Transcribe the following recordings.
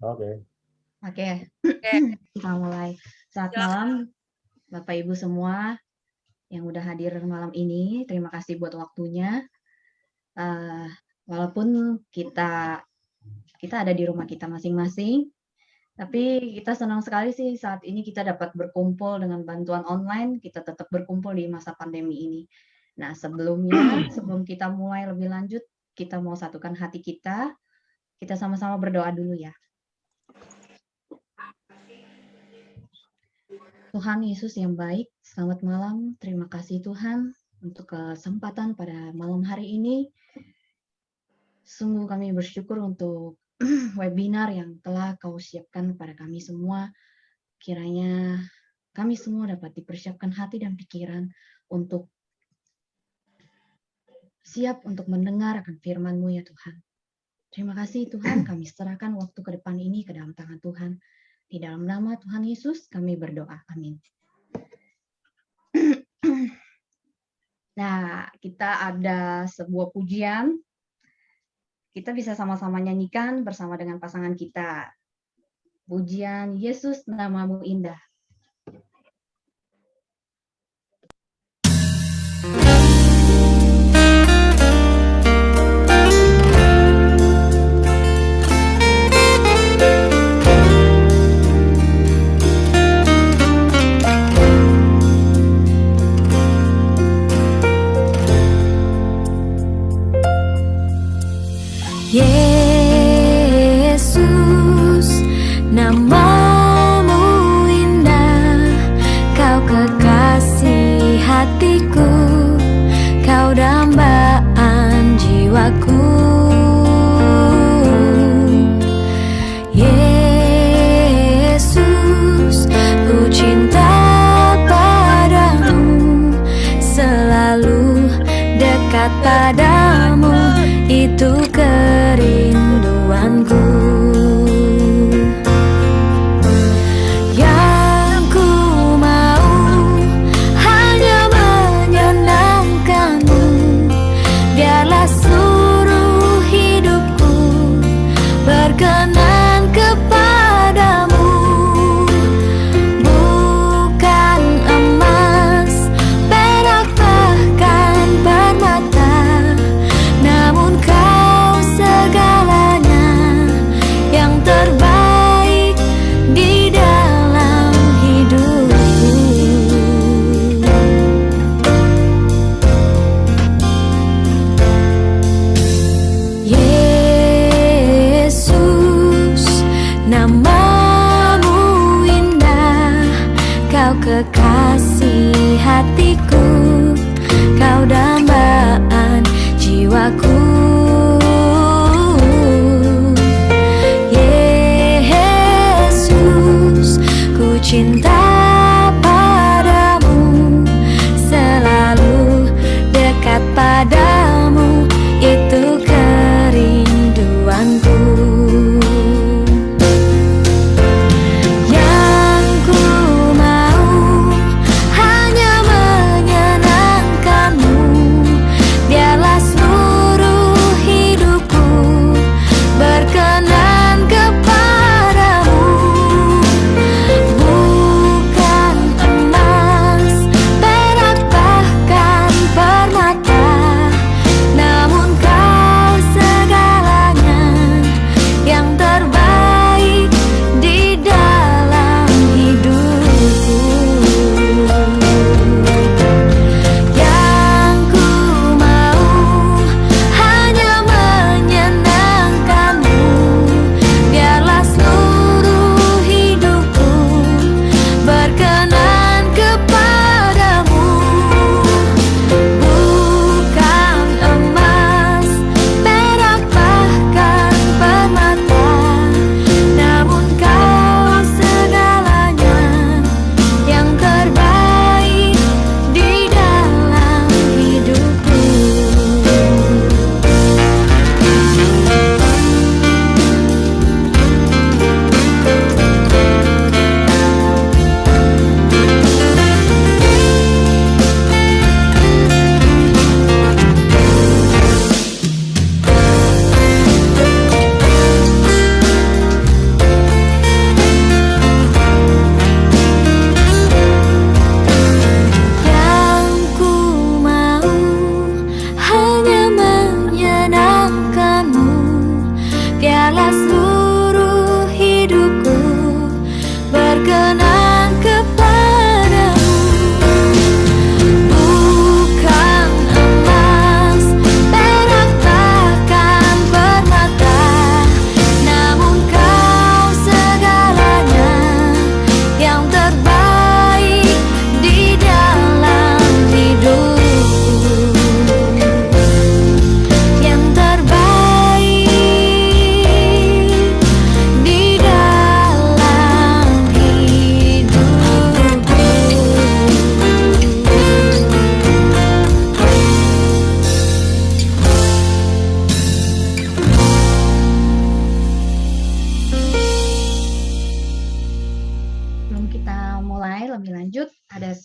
Oke. Oke, Oke, kita mulai. Selamat silakan. malam, Bapak Ibu semua yang udah hadir malam ini. Terima kasih buat waktunya. Walaupun kita ada di rumah kita masing-masing, tapi kita senang sekali sih saat ini kita dapat berkumpul dengan bantuan online. Kita tetap berkumpul di masa pandemi ini. Nah, sebelum kita mulai lebih lanjut, kita mau satukan hati kita. Kita sama-sama berdoa dulu ya. Tuhan Yesus yang baik, selamat malam. Terima kasih Tuhan untuk kesempatan pada malam hari ini. Sungguh kami bersyukur untuk webinar yang telah Kau siapkan kepada kami semua. Kiranya kami semua dapat dipersiapkan hati dan pikiran untuk siap untuk mendengar akan firman-Mu ya Tuhan. Terima kasih Tuhan, kami serahkan waktu ke depan ini ke dalam tangan Tuhan. Di dalam nama Tuhan Yesus kami berdoa. Amin. Nah, kita ada sebuah pujian. Kita bisa sama-sama nyanyikan bersama dengan pasangan kita. Pujian Yesus namamu indah. Yesus, namamu indah, Kau kekasih hatiku, Kau dambaan jiwaku. Yesus, ku cinta padamu, selalu dekat padamu, itu kerinduanku. Yang ku mau hanya menyenangkanmu, biarlah seluruh hidupku berkenan kepadamu. Bukan emas, perak bahkan permata, namun Kau segalanya yang terbaik di dalam hidupku. Yesus, namamu indah, Kau kekasih hatiku, Kau dambaan jiwaku. Yesus, ku cinta padamu, selalu dekat padamu, itu kerinduanku. Yang ku mau hanya menyenangkanmu, biarlah seluruh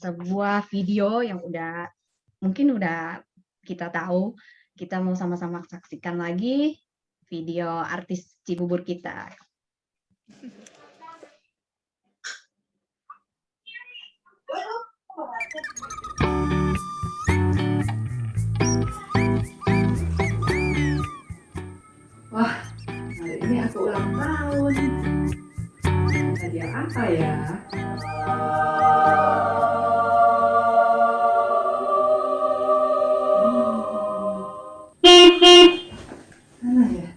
sebuah video yang mungkin udah kita tahu. Kita mau sama-sama saksikan lagi video artis Cibubur kita. Wah, hari ini aku ulang tahun. Hadiah apa ya? Mana ya?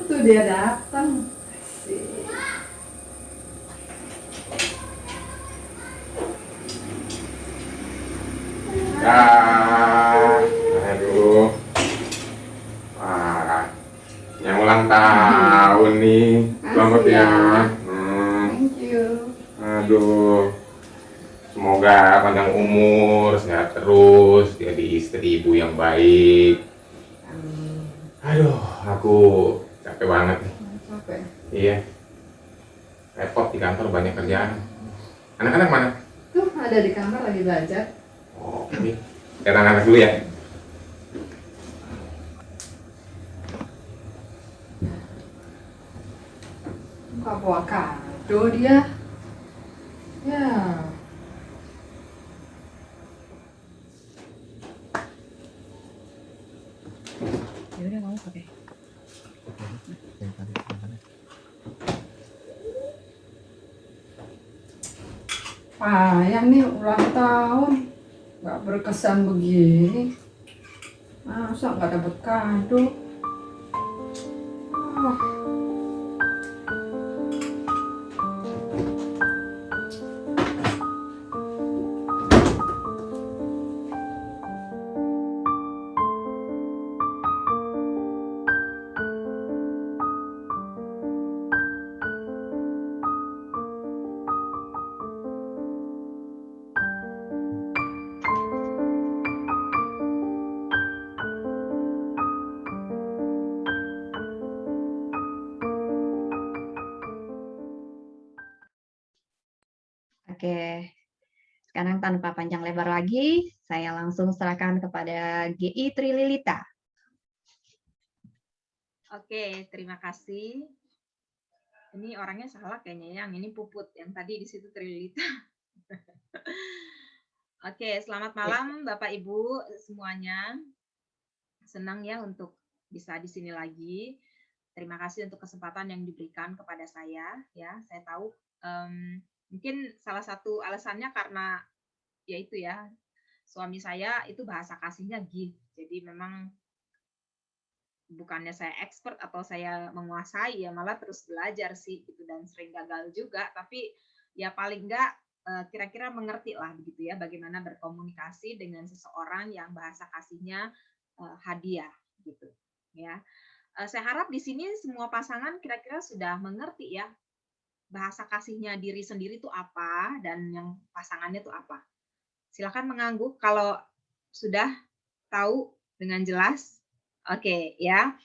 Tuh dia datang. Asik. Aduh. Wah, yang ulang tahun nih. Selamat ya. Thank you. Aduh. Semoga panjang umur, sehat terus, jadi istri ibu yang baik. Amin. Aduh, aku capek banget nih. Capek. Iya. Repot di kantor, banyak kerjaan. Anak-anak mana? Tuh ada di kamar lagi belajar. Oh, ini. Lihat anak-anak dulu ya. Nggak bawa kado dia. Ya. Ya udah kamu pakai. Payah nih ulang tahun. Nggak berkesan begini. Masa nggak dapat kado? Ah. Oke, sekarang tanpa panjang lebar lagi, saya langsung serahkan kepada GI Trililita. Oke, terima kasih. Ini orangnya salah kayaknya, yang ini Puput, yang tadi di situ Trilita. Oke, selamat malam Bapak Ibu semuanya. Senang ya untuk bisa di sini lagi. Terima kasih untuk kesempatan yang diberikan kepada saya. Ya, saya tahu mungkin salah satu alasannya karena yaitu ya suami saya itu bahasa kasihnya gift. Jadi memang bukannya saya expert atau saya menguasai ya, malah terus belajar sih gitu, dan sering gagal juga, tapi ya paling enggak kira-kira mengerti lah begitu ya bagaimana berkomunikasi dengan seseorang yang bahasa kasihnya hadiah gitu ya. Saya harap di sini semua pasangan kira-kira sudah mengerti ya bahasa kasihnya diri sendiri itu apa dan yang pasangannya itu apa. Silakan mengangguk kalau sudah tahu dengan jelas. Oke, ya.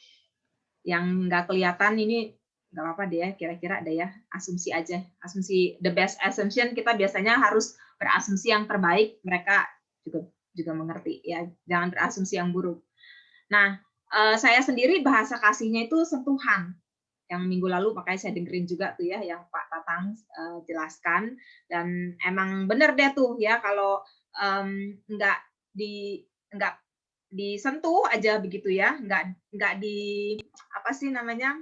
Yang nggak kelihatan ini nggak apa-apa deh ya, kira-kira ada ya, asumsi aja. Asumsi, the best assumption, kita biasanya harus berasumsi yang terbaik, mereka juga mengerti ya, jangan berasumsi yang buruk. Nah, saya sendiri bahasa kasihnya itu sentuhan. Yang minggu lalu makanya saya dengerin juga tuh ya yang Pak Tatang jelaskan, dan emang bener deh tuh ya kalau nggak disentuh aja begitu ya, nggak di apa sih namanya,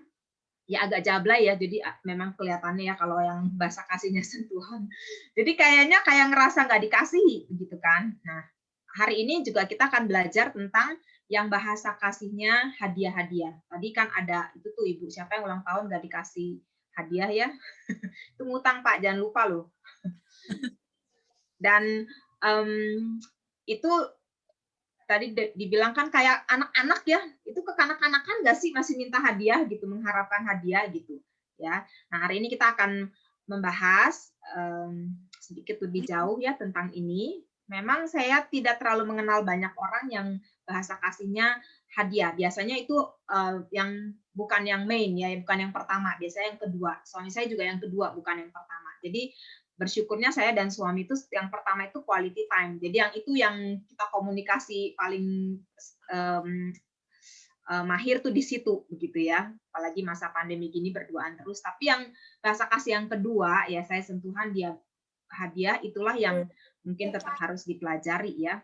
ya agak jablay ya, jadi memang kelihatannya ya kalau yang bahasa kasihnya sentuhan. Jadi kayaknya kayak ngerasa nggak dikasihi begitu kan. Nah, hari ini juga kita akan belajar tentang yang bahasa kasihnya hadiah-hadiah. Tadi kan ada itu tuh Ibu, siapa yang ulang tahun nggak dikasih hadiah ya? Itu ngutang Pak, jangan lupa loh. Dan itu tadi dibilang kan kayak anak-anak ya, itu kekanak-kanakan nggak sih masih minta hadiah gitu, mengharapkan hadiah gitu ya. Nah, hari ini kita akan membahas sedikit lebih jauh ya tentang ini. memang saya tidak terlalu mengenal banyak orang yang bahasa kasihnya hadiah. Biasanya itu yang bukan yang main ya, bukan yang pertama. Biasanya yang kedua. Suami saya juga yang kedua, bukan yang pertama. Jadi bersyukurnya saya dan suami itu yang pertama itu quality time. Jadi yang itu yang kita komunikasi paling mahir tuh di situ begitu ya. Apalagi masa pandemi gini berduaan terus. Tapi yang bahasa kasih yang kedua ya saya sentuhan dia hadiah itulah yang mungkin tetap harus dipelajari ya.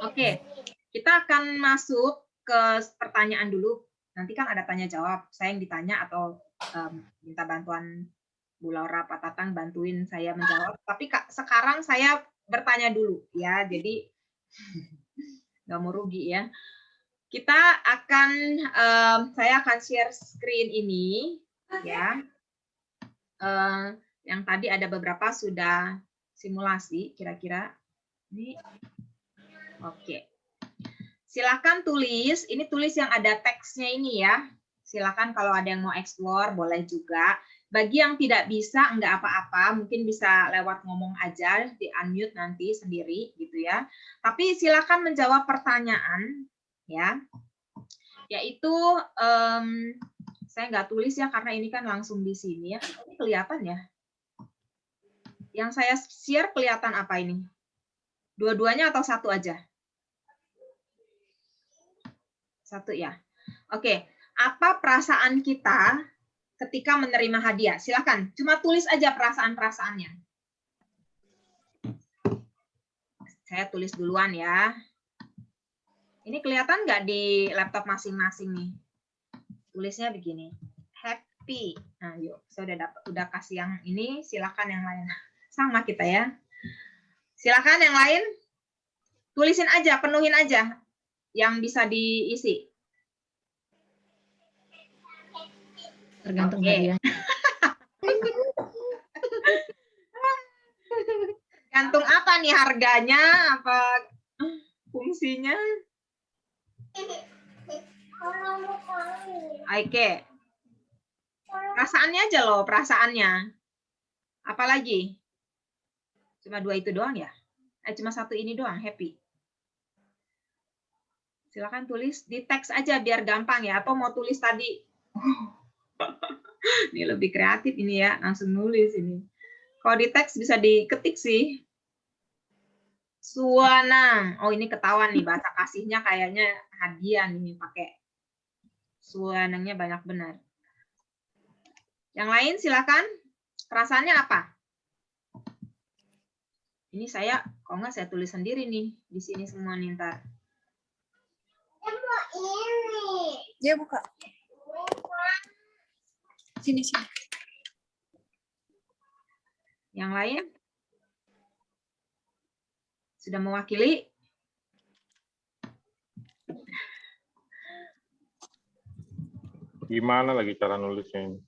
Oke, kita akan masuk ke pertanyaan dulu. Nanti kan ada tanya jawab. Saya yang ditanya atau minta bantuan Bu Laura Pak Tatang bantuin saya menjawab. Tapi sekarang saya bertanya dulu ya. Jadi nggak mau rugi ya. Kita akan saya akan share screen ini ya. Yang tadi ada beberapa sudah simulasi kira-kira. Ini oke. Silakan tulis, ini tulis yang ada teksnya ini ya. Silakan kalau ada yang mau explore boleh juga. Bagi yang tidak bisa enggak apa-apa, mungkin bisa lewat ngomong aja, di unmute nanti sendiri gitu ya. Tapi silakan menjawab pertanyaan ya. Yaitu saya nggak tulis ya karena ini kan langsung di sini ya. Ini kelihatan ya. Yang saya share kelihatan apa ini? Dua-duanya atau satu aja? Satu ya. Oke, apa perasaan kita ketika menerima hadiah? Silakan, cuma tulis aja perasaan-perasaannya. Saya tulis duluan ya. Ini kelihatan nggak di laptop masing-masing nih? Tulisnya begini, happy. Nah, yuk, saya udah kasih yang ini. Silakan yang lain. Sama kita ya. Silakan yang lain. Tulisin aja, penuhin aja yang bisa diisi. Tergantung hadiah. Gantung apa nih harganya? Apa fungsinya? Oke. Perasaannya aja loh, perasaannya. Apalagi? Cuma dua itu doang ya? Cuma satu ini doang, happy. Silakan tulis di teks aja biar gampang ya. Atau mau tulis tadi? Ini lebih kreatif ini ya, langsung nulis ini. Kalau di teks bisa diketik sih. Suanang. Oh ini ketahuan nih bahasa kasihnya kayaknya hadiah nih pakai. Suanangnya banyak benar. Yang lain silakan. Perasaannya apa? Ini saya, kalau nggak saya tulis sendiri nih di sini semua nih ntar. Dia buka. Sini. Yang lain? Sudah mewakili? Gimana lagi cara nulisnya ini?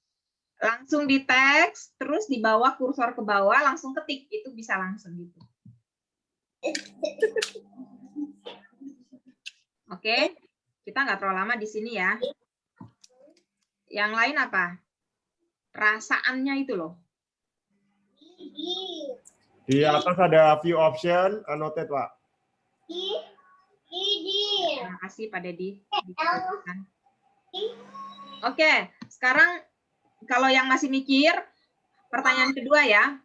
Langsung di teks, terus di bawah kursor ke bawah, langsung ketik. Itu bisa langsung gitu. Oke, kita nggak terlalu lama di sini ya. Yang lain apa? Perasaannya itu loh. Di atas ada view option, annotate Pak. Terima kasih Pak Dedi. Oke, sekarang kalau yang masih mikir, pertanyaan kedua ya.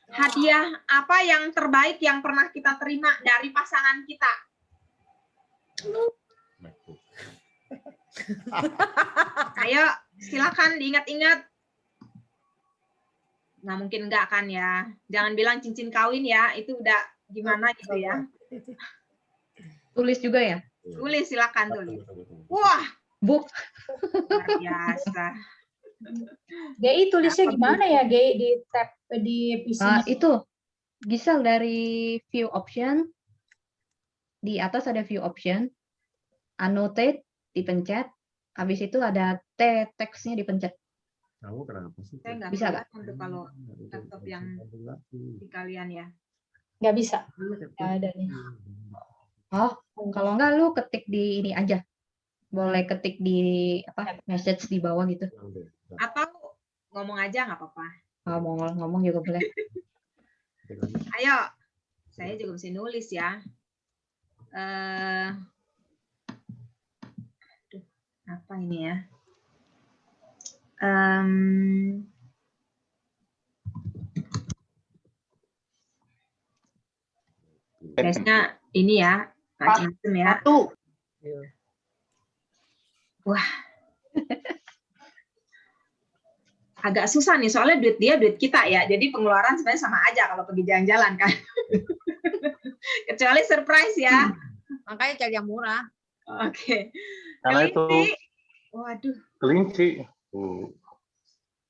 Hadiah apa yang terbaik yang pernah kita terima dari pasangan kita? Ayo, silakan diingat-ingat. Nah, mungkin enggak kan ya. Jangan bilang cincin kawin ya, itu udah gimana gitu ya. Tulis juga ya? Tulis, silakan tulis. Wah, Buk. luar biasa. GI tulisnya gimana ya, GI di tab di PC? Itu, Gisel dari view option. Di atas ada view option. Annotate, dipencet. Habis itu ada teksnya dipencet. Kamu kenapa sih? Saya nggak Bisa bisa untuk kalau laptop yang di kalian ya. Nggak bisa. Nggak ada nih. Oh, kalau enggak lu ketik di ini aja. Boleh ketik di apa message di bawah gitu. Atau ngomong aja nggak apa-apa. Oh, mau ngomong juga boleh. Ayo, Saya juga mesti nulis ya. Aduh, apa ini ya? Biasanya ini ya, macam-macam ya. Wah. Agak susah nih, soalnya duit dia, duit kita ya. Jadi pengeluaran sebenarnya sama aja kalau pergi jalan-jalan kan. Kecuali surprise ya. Makanya cari yang murah. Oke. Karena itu Waduh, kelinci.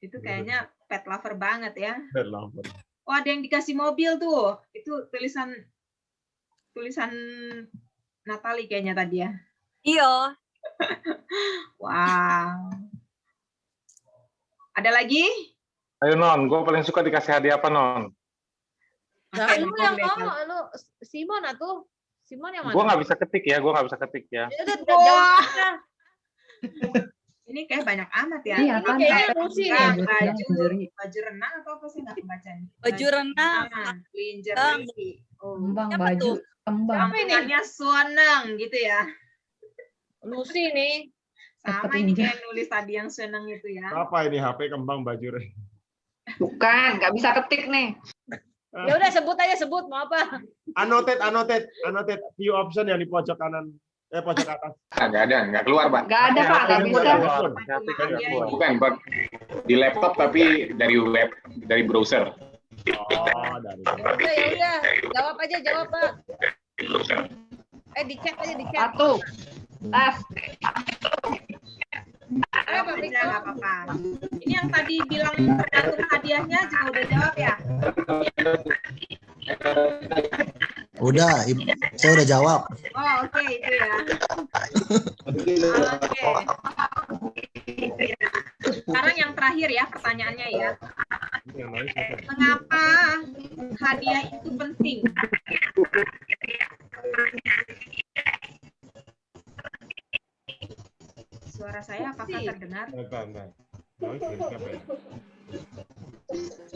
itu kayaknya pet lover banget ya. Pet lover. Oh, ada yang dikasih mobil tuh. Itu tulisan Natali kayaknya tadi ya. Iya. Wow. Ada lagi? Ayo Non, gue paling suka dikasih hadiah apa Non? Nah, Oke, lu ngomong yang deh, mau, lu Simon atuh. Simon yang mana? Gue nggak bisa ketik ya, Ya udah, Wah. jawab aja. Ini kayak banyak amat ya. Iya, Ini kan kayaknya sampai Lucy enggak, nih. Baju renang atau apa sih nggak kebaca nih? Baju renang. Lingerie. Oh. kembang Siapa baju, tuh? kembang. Sampingannya seneng gitu ya. Lucy nih. Sama Dapat ini ninja. kayak nulis tadi yang seneng itu ya. Apa ini HP kembang baju? Bukan, nggak bisa ketik nih. Ya udah sebut aja, sebut mau apa? Annotate. View option yang di pojok kanan. Pojok atas. Nggak ada, nggak keluar Pak. Nggak ada Pak, nggak bisa. Bukan Pak, di laptop tapi dari web, dari browser. Oh, dari. Ya udah, jawab aja, jawab Pak. Di chat aja, di chat. Satu. Tes. Apa aja nggak apa-apa. Ini yang tadi bilang tergantung hadiahnya juga udah jawab ya. Udah, saya udah jawab. Oh oke, itu ya. Oke. Sekarang yang terakhir ya pertanyaannya ya. Mengapa hadiah itu penting? Suara saya apakah terdengar? Bentar. Noise dari siapa ya?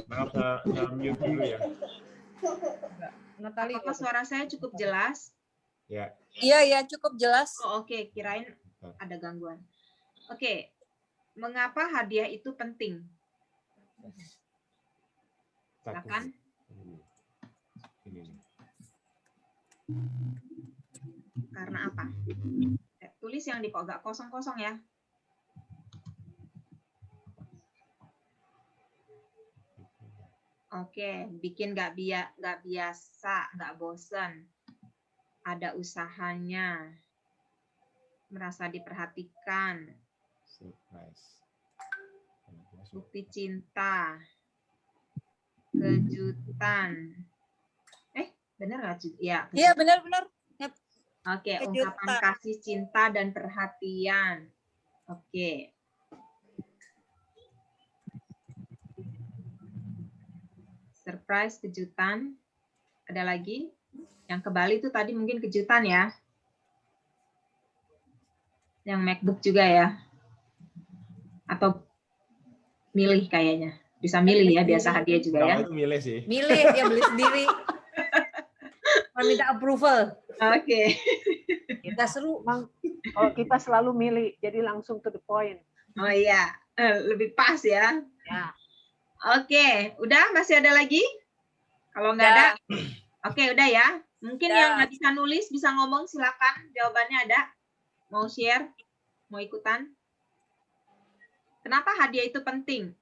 Maaf, saya mute dulu ya. Natali. Apakah suara saya cukup jelas? Ya. Iya, cukup jelas. Oh, oke, kirain ada gangguan. Oke. Mengapa hadiah itu penting? Silakan. Karena apa? Tulis yang di agak kosong-kosong ya. Oke, bikin nggak biasa, nggak bosan. Ada usahanya, merasa diperhatikan, bukti cinta, kejutan. Benar nggak? Ya. Iya, benar-benar. Oke, Kejutan. ungkapan kasih cinta dan perhatian. Oke. Surprise, kejutan. Ada lagi? Yang ke Bali itu tadi mungkin kejutan ya. Yang MacBook juga ya. Atau milih kayaknya. Bisa milih ya, biasa hadiah juga ya. Itu milih sih. Milih, dia beli sendiri. Minta approval. Oke. Kita seru. Kalau kita selalu milih, jadi langsung to the point. Oh iya, lebih pas ya. Ya. Oke, udah masih ada lagi? Kalau nggak ada, oke udah ya. Mungkin yang nggak bisa nulis bisa ngomong, silakan. Jawabannya ada. Mau share? Mau ikutan? Kenapa hadiah itu penting?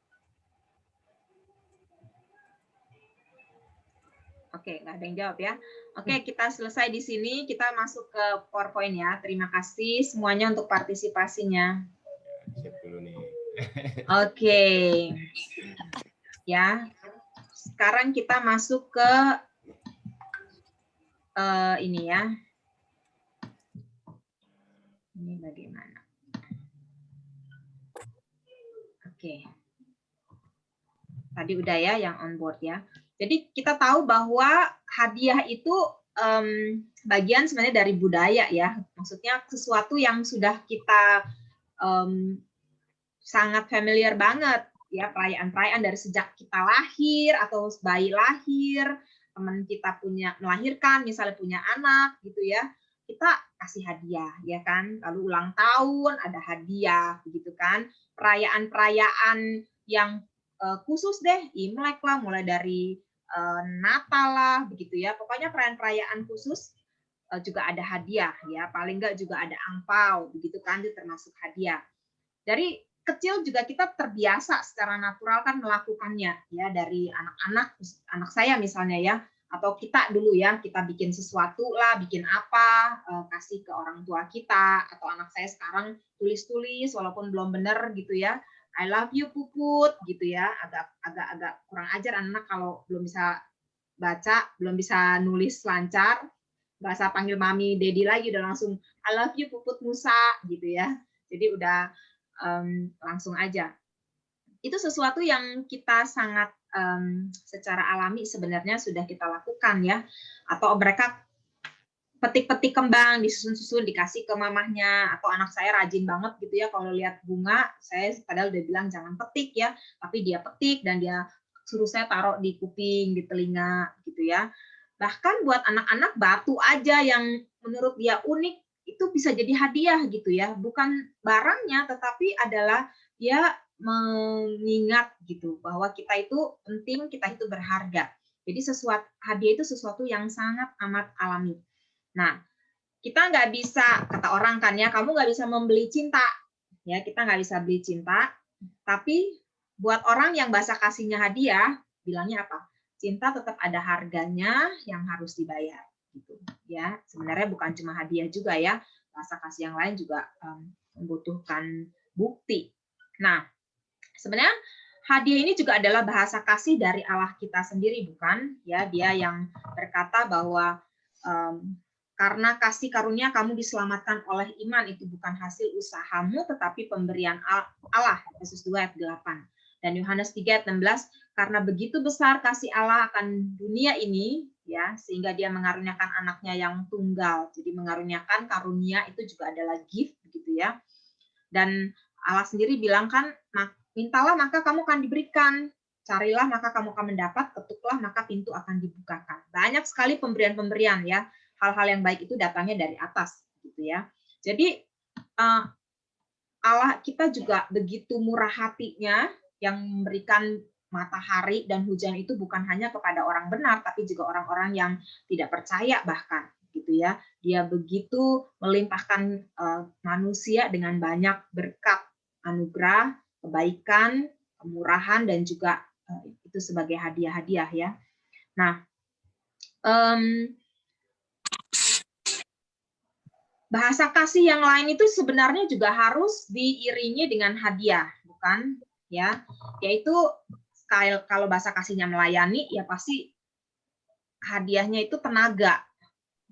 Oke, nggak ada yang jawab ya. Oke, kita selesai di sini. Kita masuk ke PowerPoint ya. Terima kasih semuanya untuk partisipasinya. Siap dulu nih. Oke. Ya. Sekarang kita masuk ke ini ya. Ini bagaimana? Oke. Tadi udah ya yang on board ya. Jadi kita tahu bahwa hadiah itu bagian sebenarnya dari budaya ya. Maksudnya sesuatu yang sudah kita sangat familiar banget ya, perayaan-perayaan dari sejak kita lahir atau bayi lahir teman kita melahirkan, misalnya punya anak gitu ya, kita kasih hadiah ya kan. Lalu ulang tahun ada hadiah begitu kan. Perayaan-perayaan yang khusus deh, Imlek lah, mulai dari Natal lah begitu ya. Pokoknya perayaan-perayaan khusus juga ada hadiah ya. Paling enggak juga ada angpau begitu kan, itu termasuk hadiah. Dari kecil juga kita terbiasa secara natural kan melakukannya ya, dari anak saya misalnya ya, atau kita dulu ya, kita bikin sesuatu lah, bikin apa, kasih ke orang tua kita, atau anak saya sekarang tulis-tulis walaupun belum benar gitu ya, I love you Puput gitu ya, agak kurang ajar anak kalau belum bisa baca, belum bisa nulis lancar, bahasa panggil mami, daddy lagi udah langsung I love you Puput Musa gitu ya, jadi udah langsung aja. Itu sesuatu yang kita sangat secara alami sebenarnya sudah kita lakukan ya. Atau mereka petik-petik kembang, disusun-susun, dikasih ke mamahnya. Atau anak saya rajin banget gitu ya, kalau lihat bunga, saya padahal udah bilang jangan petik ya, tapi dia petik dan dia suruh saya taruh di kuping, di telinga gitu ya. Bahkan buat anak-anak batu aja yang menurut dia unik, itu bisa jadi hadiah gitu ya, bukan barangnya tetapi adalah dia mengingat gitu bahwa kita itu penting, kita itu berharga. Jadi hadiah itu sesuatu yang sangat amat alami. Nah, kita nggak bisa, kata orang kan ya, kamu nggak bisa membeli cinta, ya kita nggak bisa beli cinta. Tapi buat orang yang bahasa kasihnya hadiah, bilangnya apa? Cinta tetap ada harganya yang harus dibayar. Gitu ya, sebenarnya bukan cuma hadiah juga ya, bahasa kasih yang lain juga membutuhkan bukti. Nah, sebenarnya hadiah ini juga adalah bahasa kasih dari Allah kita sendiri, bukan ya? Dia yang berkata bahwa karena kasih karunia kamu diselamatkan oleh iman, itu bukan hasil usahamu tetapi pemberian Allah, Yesus 2 ayat 8. Dan Yohanes 3 ayat 16, karena begitu besar kasih Allah akan dunia ini ya, sehingga dia mengaruniakan anaknya yang tunggal. Jadi mengaruniakan karunia itu juga adalah gift begitu ya. Dan Allah sendiri bilang kan, mintalah maka kamu akan diberikan, carilah maka kamu akan mendapat, ketuklah maka pintu akan dibukakan. Banyak sekali pemberian-pemberian ya. Hal-hal yang baik itu datangnya dari atas gitu ya. Jadi Allah kita juga begitu murah hatinya yang memberikan matahari dan hujan itu bukan hanya kepada orang benar, tapi juga orang-orang yang tidak percaya bahkan, gitu ya. Dia begitu melimpahkan manusia dengan banyak berkat, anugerah, kebaikan, kemurahan, dan juga itu sebagai hadiah-hadiah ya. Nah, bahasa kasih yang lain itu sebenarnya juga harus diiringi dengan hadiah, bukan? Ya, yaitu kalau bahasa kasihnya melayani, ya pasti hadiahnya itu tenaga,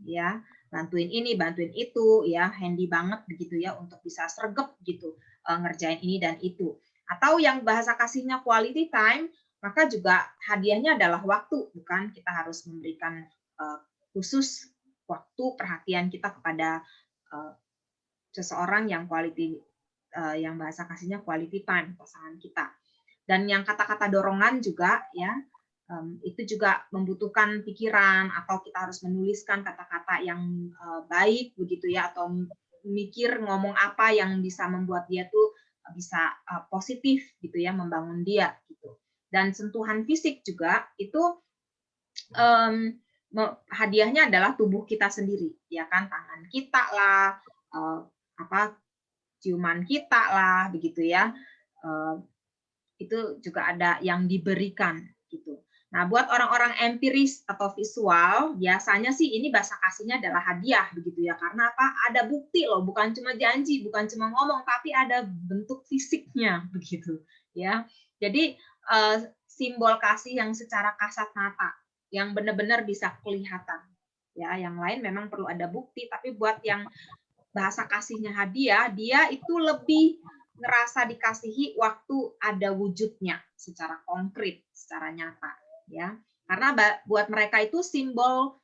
ya, bantuin ini, bantuin itu, ya, handy banget begitu ya untuk bisa sregep gitu ngerjain ini dan itu. Atau yang bahasa kasihnya quality time, maka juga hadiahnya adalah waktu, bukan? Kita harus memberikan khusus waktu perhatian kita kepada seseorang yang yang bahasa kasihnya quality time, pasangan kita. Dan yang kata-kata dorongan juga ya, itu juga membutuhkan pikiran, atau kita harus menuliskan kata-kata yang baik begitu ya, atau mikir ngomong apa yang bisa membuat dia tuh bisa positif gitu ya, membangun dia gitu. Dan sentuhan fisik juga itu hadiahnya adalah tubuh kita sendiri ya kan, tangan kita lah, ciuman kita lah begitu ya. Itu juga ada yang diberikan gitu. Nah, buat orang-orang empiris atau visual, biasanya sih ini bahasa kasihnya adalah hadiah begitu ya. Karena apa? Ada bukti loh, bukan cuma janji, bukan cuma ngomong, tapi ada bentuk fisiknya begitu ya. Jadi simbol kasih yang secara kasat mata, yang benar-benar bisa kelihatan. Ya, yang lain memang perlu ada bukti, tapi buat yang bahasa kasihnya hadiah, dia itu lebih ngerasa dikasihi waktu ada wujudnya secara konkret, secara nyata ya. Karena buat mereka itu simbol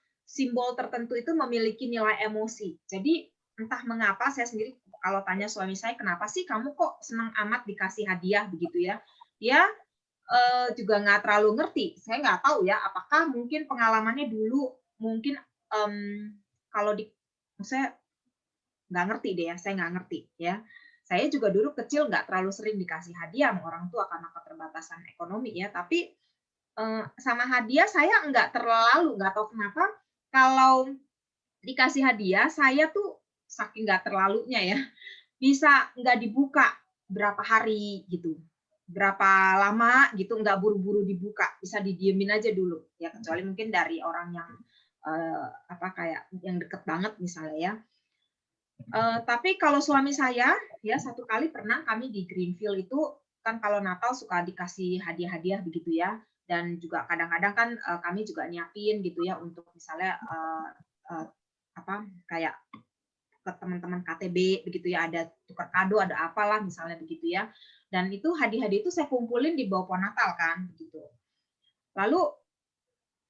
tertentu itu memiliki nilai emosi. Jadi entah mengapa saya sendiri kalau tanya suami saya, kenapa sih kamu kok senang amat dikasih hadiah begitu ya? Dia juga nggak terlalu ngerti. Saya nggak tahu ya, apakah mungkin pengalamannya dulu mungkin kalau saya nggak ngerti deh ya, saya nggak ngerti ya. Saya juga dulu kecil nggak terlalu sering dikasih hadiah sama orang tua karena keterbatasan ekonomi ya. Tapi sama hadiah saya nggak tahu kenapa kalau dikasih hadiah saya tuh saking nggak terlalunya ya bisa nggak dibuka berapa hari gitu, berapa lama gitu, nggak buru-buru dibuka, bisa didiemin aja dulu ya, kecuali mungkin dari orang yang kayak yang deket banget misalnya ya. Tapi kalau suami saya ya satu kali pernah kami di Greenfield itu kan kalau Natal suka dikasih hadiah-hadiah begitu ya, dan juga kadang-kadang kan kami juga nyiapin gitu ya untuk misalnya kayak ke teman-teman KTB begitu ya, ada tukar kado, ada apalah misalnya begitu ya. Dan itu hadiah-hadiah itu saya kumpulin di bawah pohon Natal kan begitu. Lalu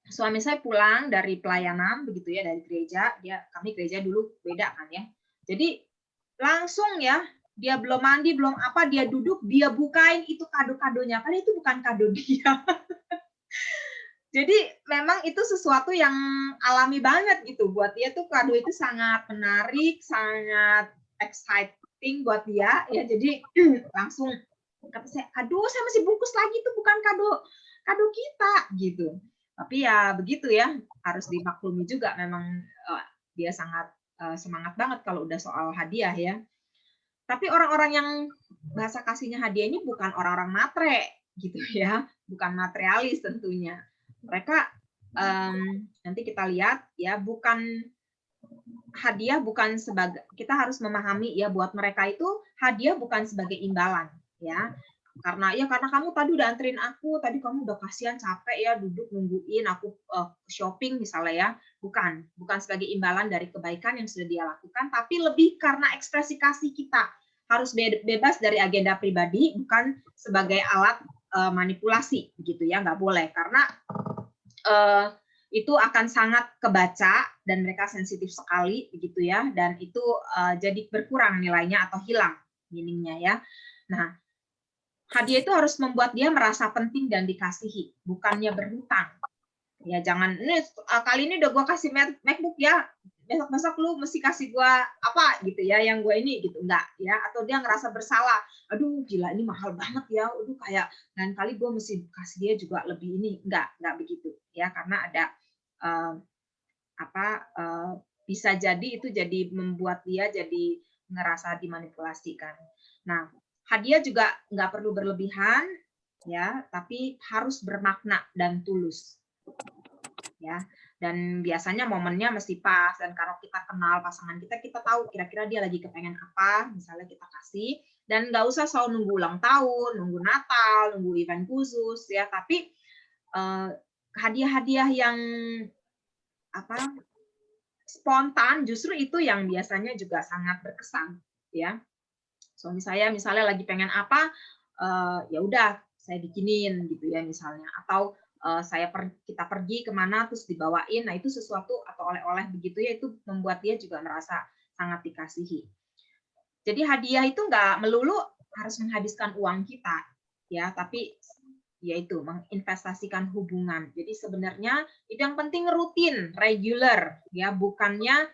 suami saya pulang dari pelayanan begitu ya, dari gereja, kami gereja dulu beda kan ya. Jadi langsung ya, dia belum mandi, belum apa, dia duduk, dia bukain itu kado-kadonya, padahal itu bukan kado dia. Jadi memang itu sesuatu yang alami banget gitu. Buat dia tuh kado itu sangat menarik, sangat exciting buat dia. Ya, jadi langsung kata saya, aduh saya masih bungkus lagi, itu bukan kado kita gitu. Tapi ya begitu ya, harus dimaklumi juga. Memang dia sangat semangat banget kalau udah soal hadiah ya. Tapi orang-orang yang bahasa kasihnya hadiah ini bukan orang-orang matre gitu ya, bukan materialis tentunya. Mereka nanti kita lihat ya, bukan hadiah, bukan sebagai, kita harus memahami ya, buat mereka itu hadiah bukan sebagai imbalan ya, karena kamu tadi udah anterin aku, tadi kamu udah kasihan capek ya duduk nungguin aku shopping misalnya ya, bukan sebagai imbalan dari kebaikan yang sudah dia lakukan, tapi lebih karena ekspresi kasih kita, harus bebas dari agenda pribadi, bukan sebagai alat manipulasi gitu ya, nggak boleh, karena itu akan sangat kebaca dan mereka sensitif sekali begitu ya, dan itu jadi berkurang nilainya atau hilang meaningnya ya. Nah, hadiah itu harus membuat dia merasa penting dan dikasihi, bukannya berhutang ya. Jangan kali ini udah gua kasih MacBook ya, besok-besok lu mesti kasih gua apa gitu ya, yang gua ini gitu, enggak ya. Atau dia ngerasa bersalah, aduh gila ini mahal banget ya, aduh kayak lain kali gua mesti kasih dia juga lebih ini, enggak begitu ya, karena ada bisa jadi itu jadi membuat dia jadi ngerasa dimanipulasikan. Nah, hadiah juga nggak perlu berlebihan ya, tapi harus bermakna dan tulus ya. Dan biasanya momennya mesti pas, dan kalau kita kenal pasangan kita, kita tahu kira-kira dia lagi kepengen apa, misalnya kita kasih, dan nggak usah selalu nunggu ulang tahun, nunggu Natal, nunggu event khusus ya, tapi hadiah-hadiah yang spontan justru itu yang biasanya juga sangat berkesan ya. Suami saya misalnya lagi pengen apa, ya udah saya bikinin gitu ya misalnya, atau kita pergi kemana terus dibawain, nah itu sesuatu atau oleh-oleh begitu ya, itu membuat dia juga merasa sangat dikasihi. Jadi hadiah itu nggak melulu harus menghabiskan uang kita ya, tapi yaitu menginvestasikan hubungan. Jadi sebenarnya itu yang penting rutin, regular ya, bukannya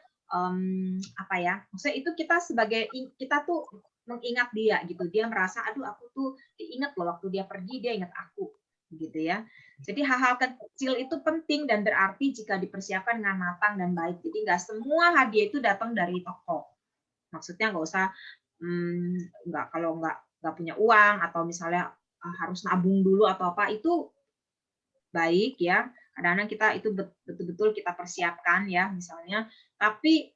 maksudnya itu kita tuh mengingat dia gitu, dia merasa aduh aku tuh ingat loh waktu dia pergi, dia ingat aku gitu ya. Jadi hal-hal kecil itu penting dan berarti jika dipersiapkan dengan matang dan baik. Jadi nggak semua hadiah itu datang dari toko. Maksudnya nggak usah kalau nggak punya uang atau misalnya harus nabung dulu atau apa, itu baik ya. Kadang-kadang kita itu betul-betul kita persiapkan ya misalnya, tapi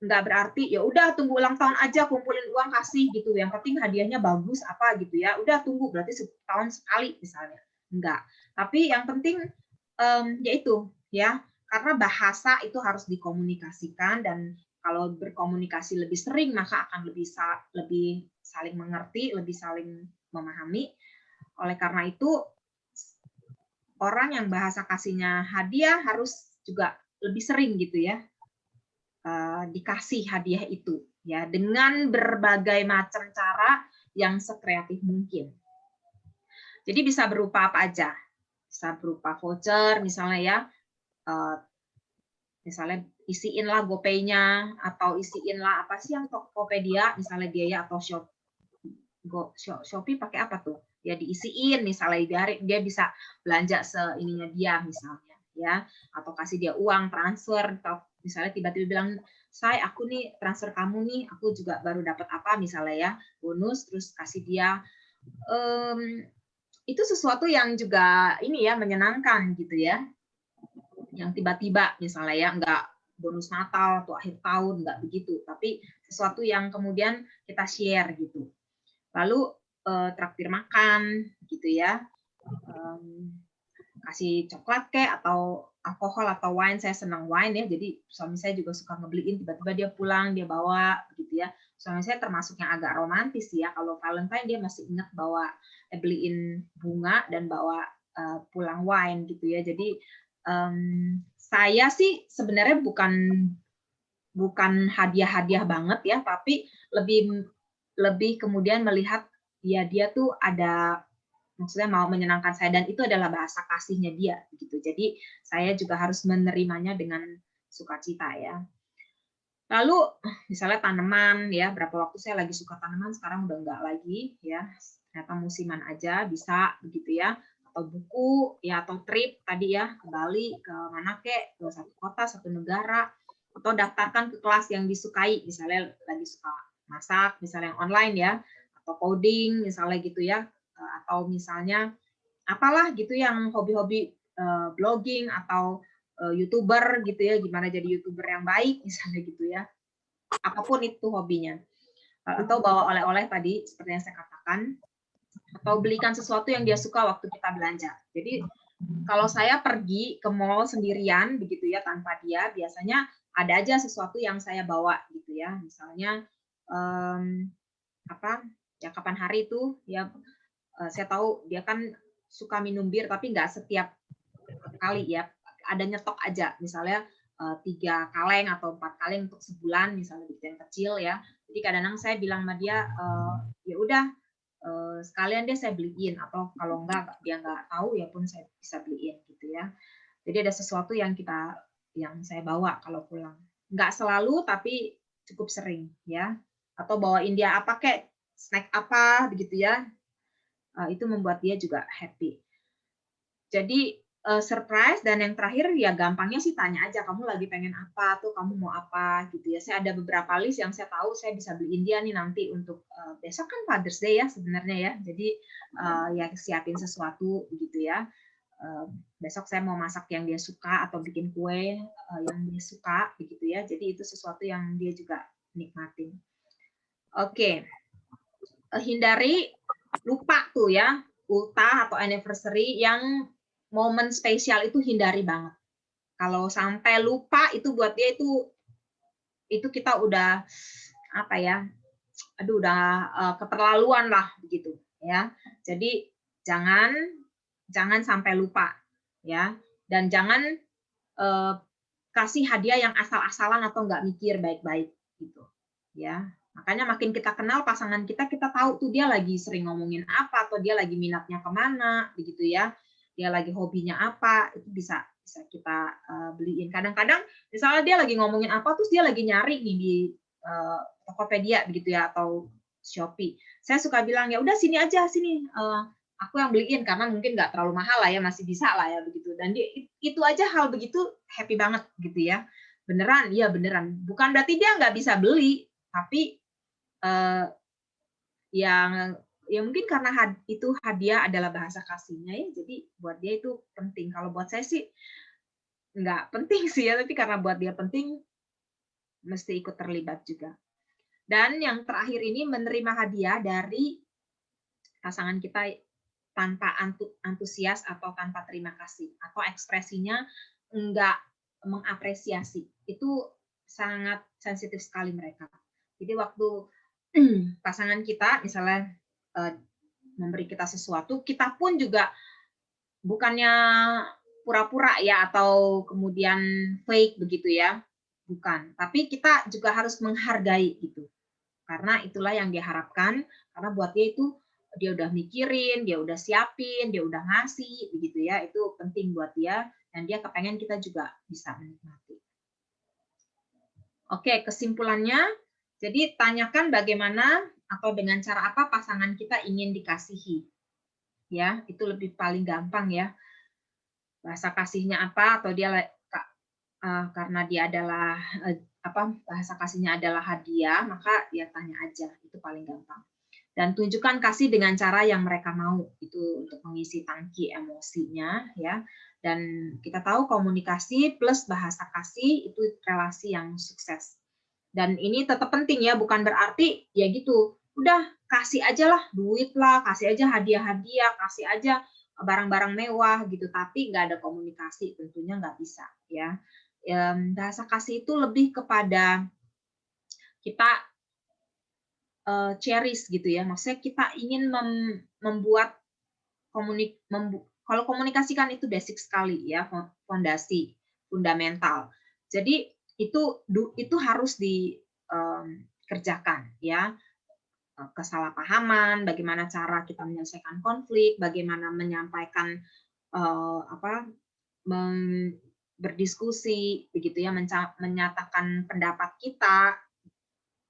nggak berarti ya udah tunggu ulang tahun aja kumpulin uang kasih gitu, yang penting hadiahnya bagus apa gitu ya, udah tunggu berarti setahun sekali misalnya, enggak. Tapi yang penting yaitu ya, karena bahasa itu harus dikomunikasikan, dan kalau berkomunikasi lebih sering maka akan lebih saling mengerti, lebih saling memahami. Oleh karena itu orang yang bahasa kasihnya hadiah harus juga lebih sering gitu ya dikasih hadiah itu ya, dengan berbagai macam cara yang sekreatif mungkin. Jadi bisa berupa apa aja, bisa berupa voucher misalnya ya, misalnya isiinlah GoPay-nya atau isiinlah apa sih yang Tokopedia misalnya dia ya, atau Shopee pakai apa tuh? Ya diisiin misalnya dia bisa belanja seininya dia misalnya ya, atau kasih dia uang transfer, atau misalnya tiba-tiba bilang, "Say, aku nih transfer kamu nih, aku juga baru dapat apa," misalnya ya, bonus, terus kasih dia. Itu sesuatu yang juga ini ya, menyenangkan gitu ya. Yang tiba-tiba misalnya ya, enggak bonus Natal atau akhir tahun, enggak begitu, tapi sesuatu yang kemudian kita share gitu. Lalu traktir makan gitu ya, kasih coklat kek atau alkohol atau wine. Saya senang wine ya, jadi suami saya juga suka ngebeliin, tiba-tiba dia pulang dia bawa gitu ya. Suami saya termasuk yang agak romantis ya, kalau Valentine dia masih ingat bawa beliin bunga dan bawa pulang wine gitu ya. Jadi saya sih sebenarnya bukan hadiah-hadiah banget ya, tapi lebih kemudian melihat ya dia tuh ada, maksudnya mau menyenangkan saya, dan itu adalah bahasa kasihnya dia gitu. Jadi saya juga harus menerimanya dengan sukacita ya. Lalu misalnya tanaman ya, berapa waktu saya lagi suka tanaman, sekarang udah enggak lagi ya, ternyata musiman aja bisa begitu ya. Atau buku ya, atau trip tadi ya, ke Bali, ke mana kek, ke satu kota, satu negara, atau daftarkan ke kelas yang disukai, misalnya lagi suka masak misalnya yang online ya, atau coding misalnya gitu ya, atau misalnya apalah gitu yang hobi-hobi blogging atau YouTuber gitu ya, gimana jadi YouTuber yang baik misalnya gitu ya, apapun itu hobinya. Atau bawa oleh-oleh tadi seperti yang saya katakan, atau belikan sesuatu yang dia suka waktu kita belanja. Jadi kalau saya pergi ke mall sendirian begitu ya, tanpa dia, biasanya ada aja sesuatu yang saya bawa gitu ya, misalnya apa ya, kapan hari itu ya, saya tahu dia kan suka minum bir tapi nggak setiap kali ya, ada nyetok aja misalnya 3 kaleng atau 4 kaleng untuk sebulan misalnya gitu yang kecil ya. Jadi kadang-kadang saya bilang sama dia, ya udah sekalian deh saya beliin, atau kalau enggak dia nggak tahu ya pun saya bisa beliin gitu ya. Jadi ada sesuatu yang saya bawa kalau pulang. Nggak selalu tapi cukup sering ya. Atau bawain dia apa kek, snack apa begitu ya. Itu membuat dia juga happy. Jadi surprise, dan yang terakhir ya gampangnya sih tanya aja, kamu lagi pengen apa tuh, kamu mau apa gitu ya. Saya ada beberapa list yang saya tahu saya bisa beliin dia nih nanti untuk besok kan Father's Day ya sebenarnya ya. Jadi ya siapin sesuatu gitu ya. Besok saya mau masak yang dia suka atau bikin kue yang dia suka begitu ya. Jadi itu sesuatu yang dia juga nikmatin. Oke. Hindari lupa tuh ya, ultah atau anniversary yang momen spesial itu hindari banget. Kalau sampai lupa itu buat dia itu kita udah apa ya? Aduh udah keterlaluan lah begitu ya. Jadi jangan sampai lupa ya, dan jangan kasih hadiah yang asal-asalan atau nggak mikir baik-baik gitu ya. Makanya makin kita kenal pasangan kita tahu tuh dia lagi sering ngomongin apa, atau dia lagi minatnya kemana begitu ya, dia lagi hobinya apa, itu bisa kita beliin. Kadang-kadang misalnya dia lagi ngomongin apa terus dia lagi nyari nih di Tokopedia begitu ya, atau Shopee. Saya suka bilang ya udah sini aja, sini aku yang beliin, karena mungkin nggak terlalu mahal lah ya, masih bisa lah ya begitu. Dan dia, itu aja hal begitu happy banget gitu ya. Beneran, iya beneran. Bukan berarti dia nggak bisa beli, tapi yang ya mungkin karena itu hadiah adalah bahasa kasihnya ya, jadi buat dia itu penting. Kalau buat saya sih nggak penting sih ya, tapi karena buat dia penting mesti ikut terlibat juga. Dan yang terakhir ini, menerima hadiah dari pasangan kita tanpa antusias atau tanpa terima kasih, atau ekspresinya nggak mengapresiasi, itu sangat sensitif sekali mereka. Jadi waktu pasangan kita misalnya memberi kita sesuatu, kita pun juga bukannya pura-pura ya atau kemudian fake begitu ya, bukan. Tapi kita juga harus menghargai itu, karena itulah yang diharapkan, karena buat dia itu dia udah mikirin, dia udah siapin, dia udah ngasih, begitu ya. Itu penting buat dia, dan dia kepengen kita juga bisa menikmati. Oke, kesimpulannya, jadi tanyakan bagaimana atau dengan cara apa pasangan kita ingin dikasihi. Ya, itu lebih paling gampang ya. Bahasa kasihnya apa, atau dia karena dia adalah bahasa kasihnya adalah hadiah, maka dia tanya aja, itu paling gampang. Dan tunjukkan kasih dengan cara yang mereka mau, itu untuk mengisi tangki emosinya ya. Dan kita tahu komunikasi plus bahasa kasih itu relasi yang sukses. Dan ini tetap penting ya, bukan berarti ya gitu, udah kasih aja lah duit lah, kasih aja hadiah-hadiah, kasih aja barang-barang mewah gitu, tapi nggak ada komunikasi, tentunya nggak bisa ya. Bahasa kasih itu lebih kepada kita cherish gitu ya, maksudnya kita ingin membuat kalau komunikasi kan itu basic sekali ya, fondasi fundamental. Jadi itu harus dikerjakan ya, kesalahpahaman, bagaimana cara kita menyelesaikan konflik, bagaimana menyampaikan berdiskusi begitu ya, menyatakan pendapat kita,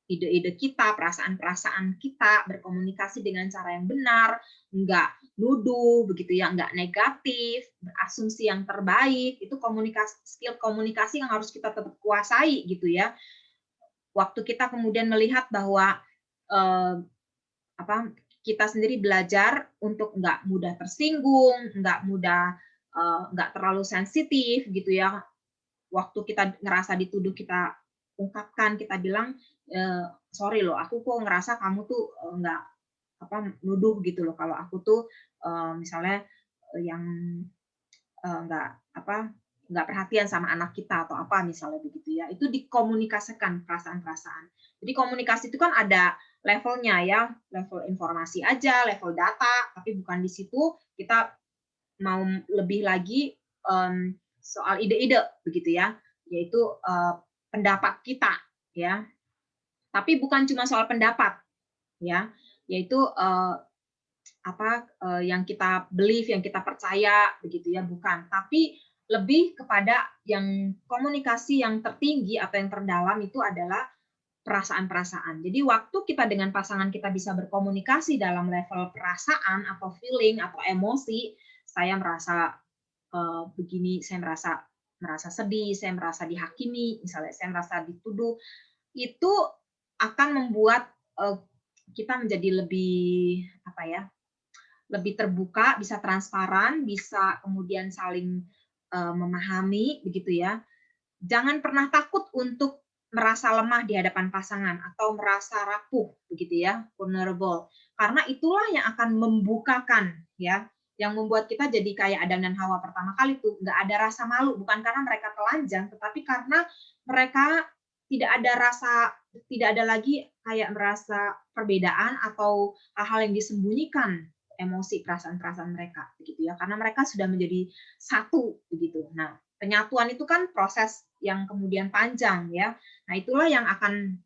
ide-ide kita, perasaan-perasaan kita, berkomunikasi dengan cara yang benar, enggak nuduh begitu ya, enggak negatif, berasumsi yang terbaik, itu skill komunikasi yang harus kita tetap kuasai gitu ya. Waktu kita kemudian melihat bahwa kita sendiri belajar untuk enggak mudah tersinggung, enggak terlalu sensitif gitu ya. Waktu kita ngerasa dituduh, kita ungkapkan, kita bilang, sorry loh, aku kok ngerasa kamu tuh nggak nuduh gitu loh, kalau aku tuh misalnya yang nggak perhatian sama anak kita atau apa misalnya begitu ya. Itu dikomunikasikan perasaan-perasaan. Jadi komunikasi itu kan ada levelnya ya, level informasi aja, level data, tapi bukan di situ kita mau lebih lagi soal ide-ide begitu ya, yaitu pendapat kita ya. Tapi bukan cuma soal pendapat ya, yaitu yang kita believe, yang kita percaya begitu ya, bukan, tapi lebih kepada yang komunikasi yang tertinggi atau yang terdalam itu adalah perasaan-perasaan. Jadi waktu kita dengan pasangan kita bisa berkomunikasi dalam level perasaan atau feeling atau emosi, saya merasa begini, saya merasa sedih, saya merasa dihakimi, misalnya saya merasa dituduh, itu akan membuat kita menjadi lebih lebih terbuka, bisa transparan, bisa kemudian saling memahami begitu ya. Jangan pernah takut untuk merasa lemah di hadapan pasangan atau merasa rapuh begitu ya, vulnerable. Karena itulah yang akan membukakan ya, yang membuat kita jadi kayak Adam dan Hawa pertama kali tuh, nggak ada rasa malu, bukan karena mereka telanjang, tetapi karena mereka tidak ada lagi kayak merasa perbedaan atau hal-hal yang disembunyikan, emosi, perasaan-perasaan mereka begitu ya, karena mereka sudah menjadi satu begitu. Nah, penyatuan itu kan proses yang kemudian panjang ya. Nah, itulah yang akan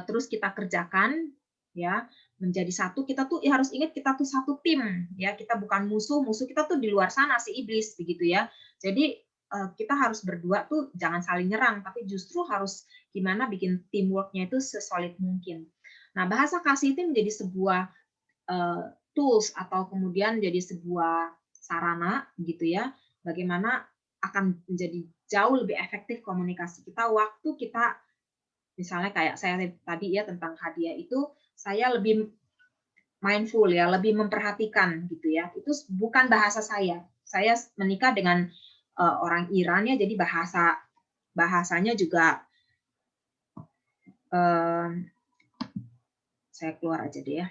terus kita kerjakan ya, menjadi satu. Kita tuh harus ingat, kita tuh satu tim ya, kita bukan musuh kita tuh di luar sana, si iblis begitu ya. Jadi kita harus berdua tuh jangan saling nyerang, tapi justru harus gimana bikin teamwork-nya itu sesolid mungkin. Nah, bahasa kasih itu menjadi sebuah tools atau kemudian jadi sebuah sarana gitu ya, bagaimana akan menjadi jauh lebih efektif komunikasi kita waktu kita, misalnya kayak saya tadi ya tentang hadiah itu, saya lebih mindful ya, lebih memperhatikan gitu ya. Itu bukan bahasa saya. Saya menikah dengan orang Iran ya, jadi bahasanya juga saya keluar aja deh ya.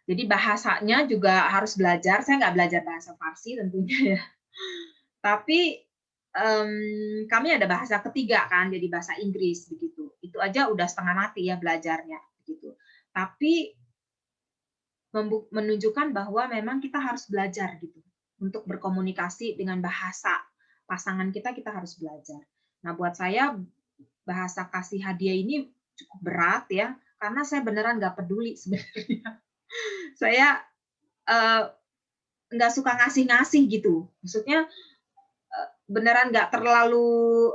Jadi bahasanya juga harus belajar. Saya nggak belajar bahasa Farsi tentunya ya. Tapi kami ada bahasa ketiga kan, jadi bahasa Inggris begitu. Itu aja udah setengah mati ya belajarnya begitu. Tapi menunjukkan bahwa memang kita harus belajar gitu untuk berkomunikasi dengan bahasa pasangan kita harus belajar. Nah, buat saya bahasa kasih hadiah ini cukup berat ya, karena saya beneran nggak peduli sebenarnya Saya nggak suka ngasih-ngasih gitu. Maksudnya beneran nggak terlalu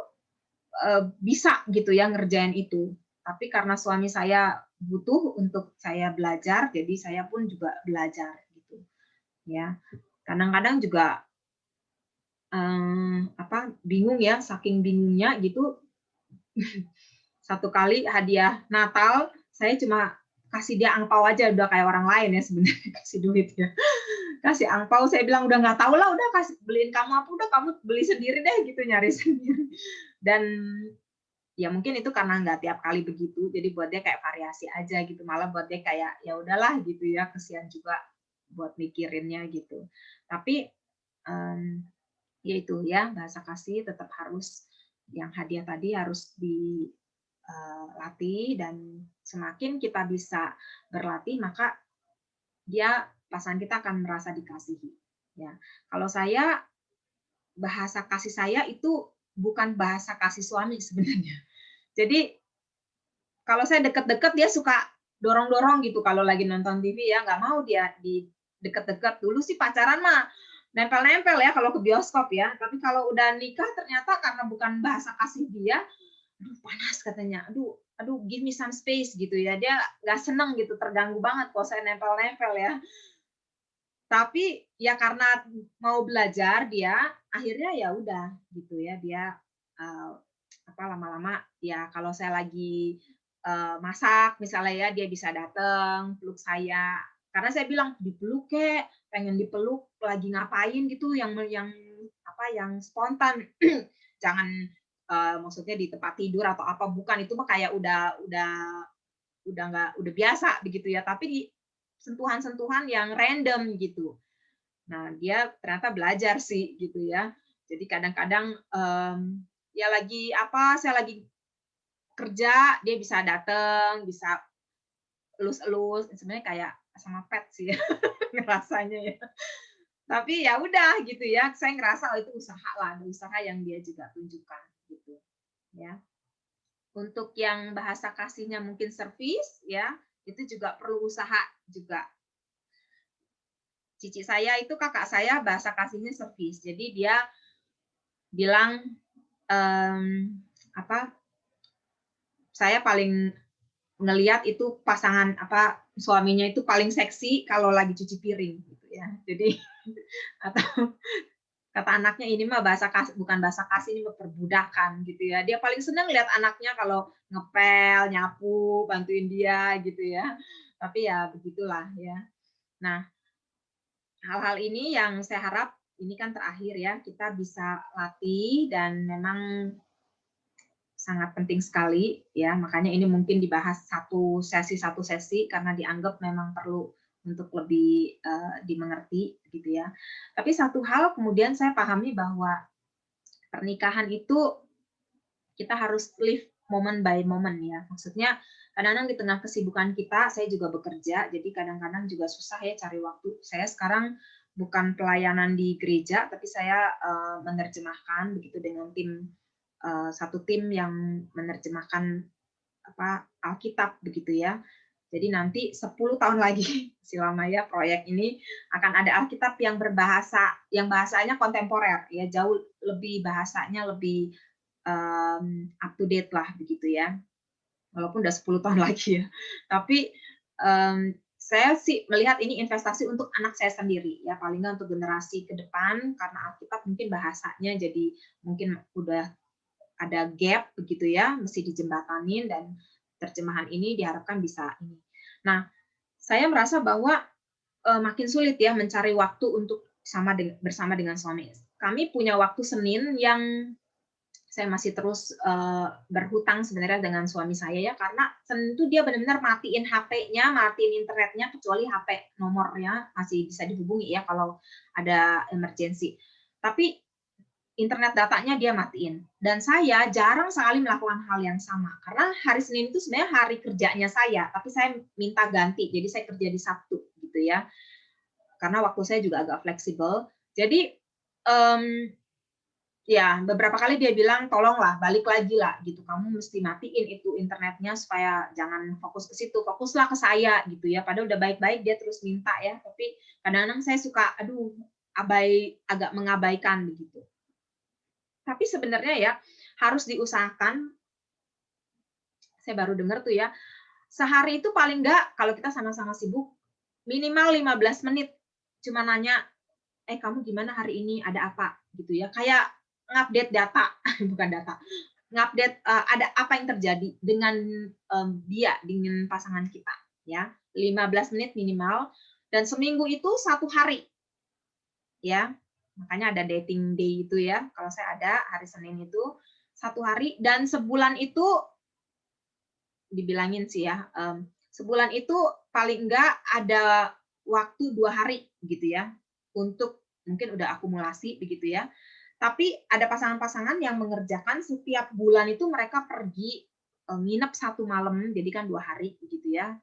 bisa gitu ya ngerjain itu. Tapi karena suami saya butuh untuk saya belajar, jadi saya pun juga belajar gitu. Ya, kadang-kadang juga bingung ya, saking bingungnya gitu. Satu kali hadiah Natal, saya cuma kasih dia angpau aja, udah kayak orang lain ya sebenarnya kasih duit ya. Kasih angpau, saya bilang udah nggak tahu lah, udah kasih beliin kamu apa, udah kamu beli sendiri deh gitu, nyari sendiri. Dan ya mungkin itu karena nggak tiap kali begitu, jadi buat dia kayak variasi aja gitu, malah buat dia kayak ya udahlah gitu ya, kesian juga buat mikirinnya gitu. Tapi ya itu ya, bahasa kasih tetap harus, yang hadiah tadi harus dilatih, dan semakin kita bisa berlatih maka pasangan kita akan merasa dikasihi. Ya, kalau saya, bahasa kasih saya itu bukan bahasa kasih suami sebenarnya. Jadi kalau saya deket-deket dia suka dorong-dorong gitu kalau lagi nonton TV ya, nggak mau dia di deket-deket. Dulu sih pacaran mah nempel-nempel ya kalau ke bioskop ya, tapi kalau udah nikah ternyata karena bukan bahasa kasih dia, aduh panas katanya, aduh give me some space gitu ya, dia nggak seneng gitu, terganggu banget kalau saya nempel-nempel ya. Tapi ya karena mau belajar dia, akhirnya ya udah gitu ya, dia lama-lama ya kalau saya lagi masak misalnya ya, dia bisa datang peluk saya, karena saya bilang dipeluk kek, pengen dipeluk lagi ngapain gitu, yang spontan. Jangan maksudnya di tempat tidur atau apa, bukan, itu mah kayak udah biasa begitu ya, tapi di sentuhan-sentuhan yang random gitu. Nah, dia ternyata belajar sih gitu ya. Jadi kadang-kadang ya saya lagi kerja, dia bisa datang, bisa elus-elus, sebenarnya kayak sama pet sih ya ngerasanya ya. Tapi ya udah gitu ya, saya ngerasa itu usaha lah, ada usaha yang dia juga tunjukkan gitu ya. Untuk yang bahasa kasihnya mungkin servis ya, itu juga perlu usaha juga. Cici saya itu, kakak saya, bahasa kasihnya servis. Jadi dia bilang saya paling ngelihat itu pasangan suaminya itu paling seksi kalau lagi cuci piring gitu ya. Jadi atau kata anaknya, ini mah bukan bahasa kasih, ini mah perbudakan gitu ya. Dia paling senang lihat anaknya kalau ngepel, nyapu, bantuin dia gitu ya. Tapi ya begitulah ya. Nah, hal-hal ini yang saya harap ini kan terakhir ya, kita bisa latih, dan memang sangat penting sekali ya. Makanya ini mungkin dibahas satu sesi karena dianggap memang perlu untuk lebih dimengerti gitu ya. Tapi satu hal kemudian saya pahami bahwa pernikahan itu kita harus live moment by moment ya. Maksudnya kadang-kadang di tengah kesibukan kita, saya juga bekerja, jadi kadang-kadang juga susah ya cari waktu. Saya sekarang bukan pelayanan di gereja, tapi saya menerjemahkan begitu dengan satu tim yang menerjemahkan Alkitab begitu ya. Jadi nanti 10 tahun lagi selama ya proyek ini akan ada Alkitab yang bahasanya kontemporer ya, jauh lebih bahasanya lebih up to date lah begitu ya. Walaupun udah 10 tahun lagi ya. Tapi saya sih melihat ini investasi untuk anak saya sendiri ya, paling nggak untuk generasi ke depan, karena Alkitab mungkin bahasanya jadi mungkin udah ada gap begitu ya, mesti dijembatanin, dan terjemahan ini diharapkan bisa ini. Nah, saya merasa bahwa makin sulit ya mencari waktu untuk bersama dengan suami. Kami punya waktu Senin yang saya masih terus berhutang sebenarnya dengan suami saya ya, karena Senin itu dia benar-benar matiin HP-nya, matiin internetnya, kecuali HP nomornya masih bisa dihubungi ya kalau ada emergency. Tapi internet datanya dia matiin. Dan saya jarang sekali melakukan hal yang sama. Karena hari Senin itu sebenarnya hari kerjanya saya, tapi saya minta ganti. Jadi saya kerja di Sabtu gitu ya. Karena waktu saya juga agak fleksibel. Jadi ya beberapa kali dia bilang tolonglah balik lagi lah gitu, kamu mesti matiin itu internetnya supaya jangan fokus ke situ, fokuslah ke saya gitu ya. Padahal udah baik-baik dia terus minta ya, tapi kadang-kadang saya suka agak mengabaikan begitu. Tapi sebenarnya ya harus diusahakan. Saya baru dengar tuh ya, sehari itu paling enggak kalau kita sama-sama sibuk minimal 15 menit cuma nanya, kamu gimana hari ini, ada apa gitu ya, kayak ngupdate data bukan data, ngupdate ada apa yang terjadi dengan dengan pasangan kita ya, 15 menit minimal, dan seminggu itu 1 hari ya, makanya ada dating day itu ya, kalau saya ada hari Senin itu 1 hari, dan sebulan itu dibilangin sih ya, sebulan itu paling enggak ada waktu 2 hari gitu ya, untuk mungkin udah akumulasi begitu ya. Tapi ada pasangan-pasangan yang mengerjakan setiap bulan itu mereka pergi nginep 1 malam, jadi kan 2 hari begitu ya.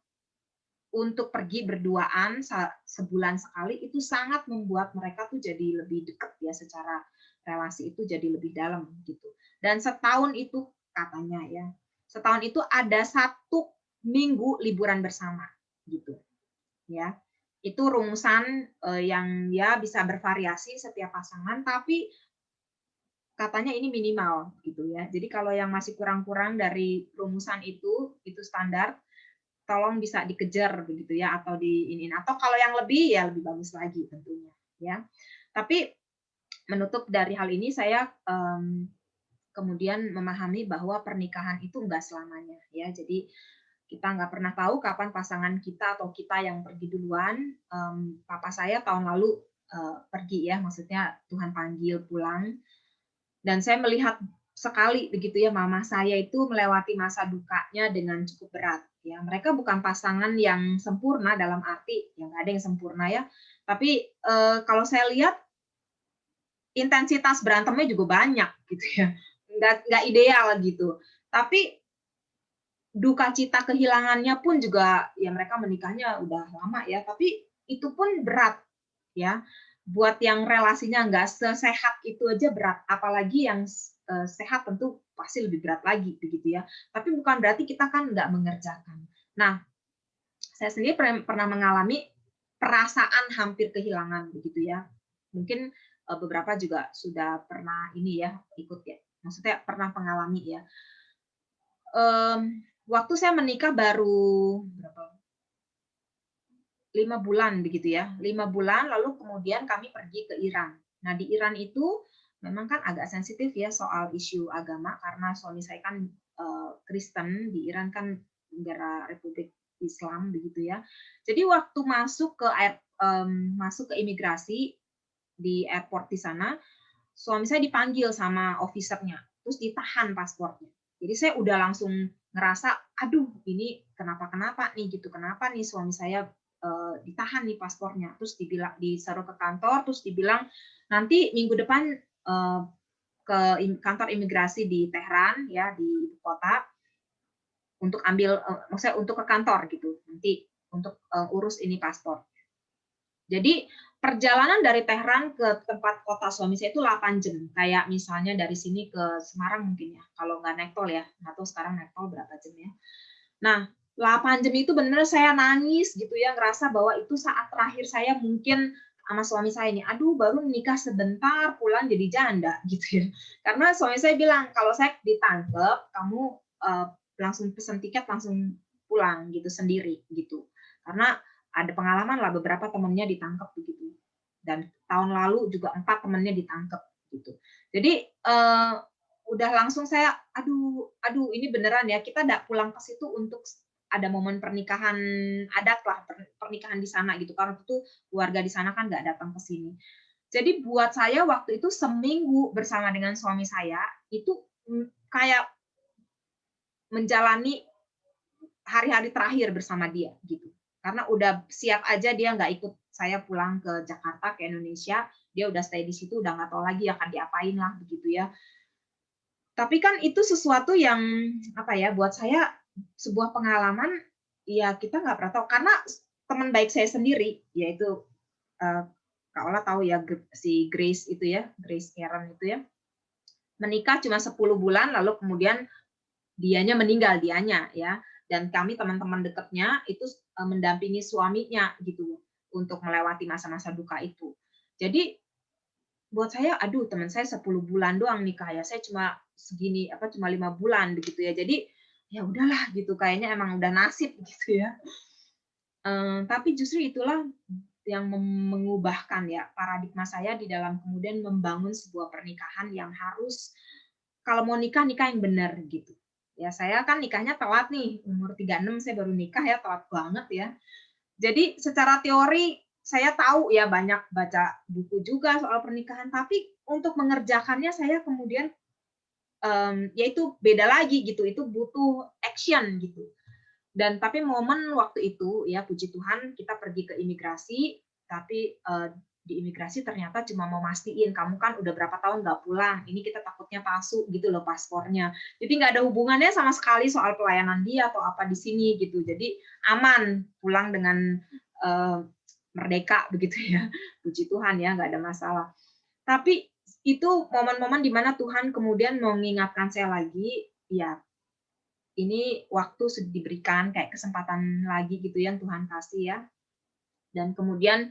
Untuk pergi berduaan sebulan sekali itu sangat membuat mereka tuh jadi lebih dekat ya, secara relasi itu jadi lebih dalam gitu. Dan setahun itu katanya ya, setahun itu ada 1 minggu liburan bersama gitu ya. Itu rumusan yang ya bisa bervariasi setiap pasangan, tapi katanya ini minimal gitu ya. Jadi kalau yang masih kurang-kurang dari rumusan itu standar, tolong bisa dikejar begitu ya, atau diinin, atau kalau yang lebih ya lebih bagus lagi tentunya ya. Tapi menutup dari hal ini saya kemudian memahami bahwa pernikahan itu enggak selamanya ya. Jadi kita nggak pernah tahu kapan pasangan kita atau kita yang pergi duluan. Papa saya tahun lalu pergi ya, maksudnya Tuhan panggil pulang. Dan saya melihat sekali begitu ya, mama saya itu melewati masa dukanya dengan cukup berat. Ya, mereka bukan pasangan yang sempurna dalam arti yang nggak ada yang sempurna ya. Tapi kalau saya lihat intensitas berantemnya juga banyak gitu ya, nggak ideal gitu. Tapi duka cita kehilangannya pun juga ya, mereka menikahnya udah lama ya, tapi itu pun berat ya. Buat yang relasinya nggak sesehat itu aja berat, apalagi yang sehat tentu pasti lebih berat lagi begitu ya. Tapi bukan berarti kita kan nggak mengerjakan. Nah, saya sendiri pernah mengalami perasaan hampir kehilangan begitu ya. Mungkin beberapa juga sudah pernah ini ya, ikut ya. Maksudnya pernah mengalami ya. Waktu saya menikah baru berapa? 5 bulan begitu ya, 5 bulan lalu kemudian kami pergi ke Iran. Nah di Iran itu memang kan agak sensitif ya soal isu agama, karena suami saya kan Kristen, di Iran kan negara Republik Islam begitu ya. Jadi waktu masuk ke imigrasi di airport di sana, suami saya dipanggil sama officernya, terus ditahan paspornya. Jadi saya udah langsung ngerasa, aduh ini kenapa nih gitu, kenapa nih suami saya ditahan nih paspornya, terus disuruh ke kantor, terus dibilang nanti minggu depan ke kantor imigrasi di Tehran ya, di ibu kota, untuk ambil maksudnya untuk ke kantor gitu, nanti untuk urus ini paspor. Jadi perjalanan dari Tehran ke tempat kota suami saya itu 8 jam, kayak misalnya dari sini ke Semarang mungkin ya, kalau nggak naik tol ya, nggak tahu sekarang naik tol berapa jam ya. Nah 8 jam itu bener saya nangis gitu ya, ngerasa bahwa itu saat terakhir saya mungkin sama suami saya nih, aduh baru nikah sebentar, pulang jadi janda gitu ya. Karena suami saya bilang, kalau saya ditangkap, kamu langsung pesen tiket, langsung pulang gitu sendiri gitu. Karena ada pengalaman lah, beberapa temennya ditangkap begitu. Dan tahun lalu juga 4 temennya ditangkap gitu. Jadi udah langsung saya, aduh ini beneran ya, kita nggak pulang ke situ untuk ada momen pernikahan adat lah, pernikahan di sana gitu, karena itu keluarga di sana kan nggak datang ke sini. Jadi buat saya waktu itu seminggu bersama dengan suami saya itu kayak menjalani hari-hari terakhir bersama dia gitu, karena udah siap aja dia nggak ikut saya pulang ke Jakarta, ke Indonesia, dia udah stay di situ, udah nggak tahu lagi akan diapain lah begitu ya. Tapi kan itu sesuatu yang apa ya, buat saya sebuah pengalaman ya, kita nggak pernah tahu, karena teman baik saya sendiri yaitu Kak Ola tahu ya, si Grace itu ya, Grace Karen itu ya, menikah cuma 10 bulan lalu kemudian dianya meninggal ya. Dan kami teman-teman dekatnya itu mendampingi suaminya gitu untuk melewati masa-masa duka itu. Jadi buat saya, aduh teman saya 10 bulan doang nikah ya, saya cuma segini cuma 5 bulan begitu ya. Jadi ya udahlah gitu, kayaknya emang udah nasib gitu ya. Tapi justru itulah yang mengubahkan ya paradigma saya di dalam kemudian membangun sebuah pernikahan yang harus kalau mau nikah yang benar gitu. Ya saya kan nikahnya telat nih, umur 36 saya baru nikah ya, telat banget ya. Jadi secara teori saya tahu ya, banyak baca buku juga soal pernikahan, tapi untuk mengerjakannya saya kemudian yaitu beda lagi gitu, itu butuh action gitu. Dan tapi momen waktu itu ya puji Tuhan kita pergi ke imigrasi, tapi di imigrasi ternyata cuma mau mastiin kamu kan udah berapa tahun nggak pulang, ini kita takutnya palsu gitu loh paspornya. Jadi nggak ada hubungannya sama sekali soal pelayanan dia atau apa di sini gitu. Jadi aman pulang dengan merdeka begitu ya, puji Tuhan ya, nggak ada masalah. Tapi itu momen-momen di mana Tuhan kemudian mengingatkan saya lagi, ya ini waktu diberikan kayak kesempatan lagi gitu yang Tuhan kasih ya. Dan kemudian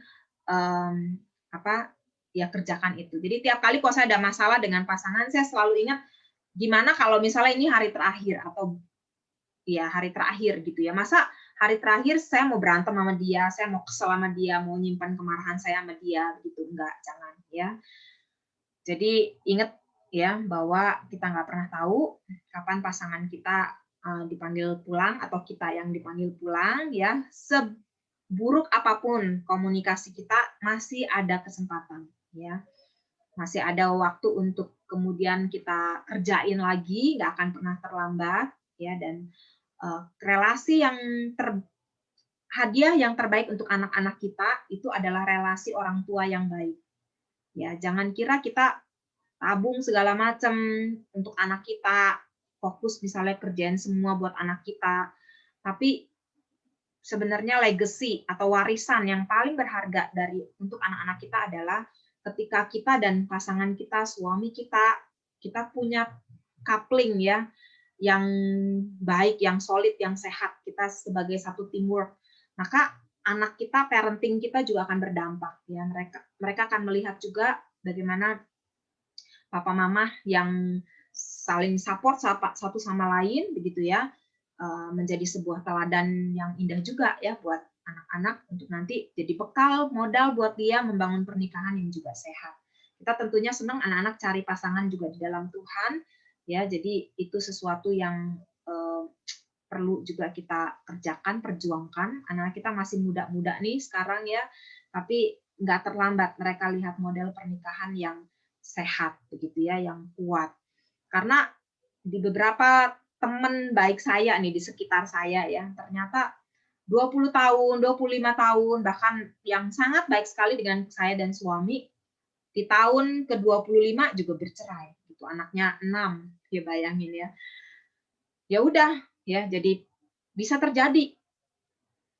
ya kerjakan itu. Jadi tiap kali kalau saya ada masalah dengan pasangan, saya selalu ingat gimana kalau misalnya ini hari terakhir atau ya hari terakhir gitu ya. Masa hari terakhir saya mau berantem sama dia, saya mau kesel sama dia, mau nyimpan kemarahan saya sama dia gitu. Enggak, jangan ya. Jadi ingat ya bahwa kita nggak pernah tahu kapan pasangan kita dipanggil pulang atau kita yang dipanggil pulang ya. Seburuk apapun komunikasi kita masih ada kesempatan ya. Masih ada waktu untuk kemudian kita kerjain lagi, nggak akan pernah terlambat ya. Dan relasi yang hadiah yang terbaik untuk anak-anak kita itu adalah relasi orang tua yang baik. Ya, jangan kira kita tabung segala macam untuk anak kita, fokus misalnya kerjain semua buat anak kita. Tapi sebenarnya legacy atau warisan yang paling berharga untuk anak-anak kita adalah ketika kita dan pasangan kita, suami kita punya coupling ya, yang baik, yang solid, yang sehat, kita sebagai satu teamwork, maka anak kita, parenting kita juga akan berdampak ya. Mereka akan melihat juga bagaimana papa mama yang saling support satu sama lain begitu ya, menjadi sebuah teladan yang indah juga ya buat anak-anak untuk nanti jadi bekal modal buat dia membangun pernikahan yang juga sehat. Kita tentunya senang anak-anak cari pasangan juga di dalam Tuhan ya, jadi itu sesuatu yang perlu juga kita kerjakan, perjuangkan. Anak-anak kita masih muda-muda nih sekarang ya, tapi nggak terlambat mereka lihat model pernikahan yang sehat begitu ya, yang kuat. Karena di beberapa teman baik saya nih di sekitar saya ya, ternyata 20 tahun, 25 tahun, bahkan yang sangat baik sekali dengan saya dan suami, di tahun ke-25 juga bercerai gitu. Anaknya 6, ya bayangin ya. Ya udah ya, jadi bisa terjadi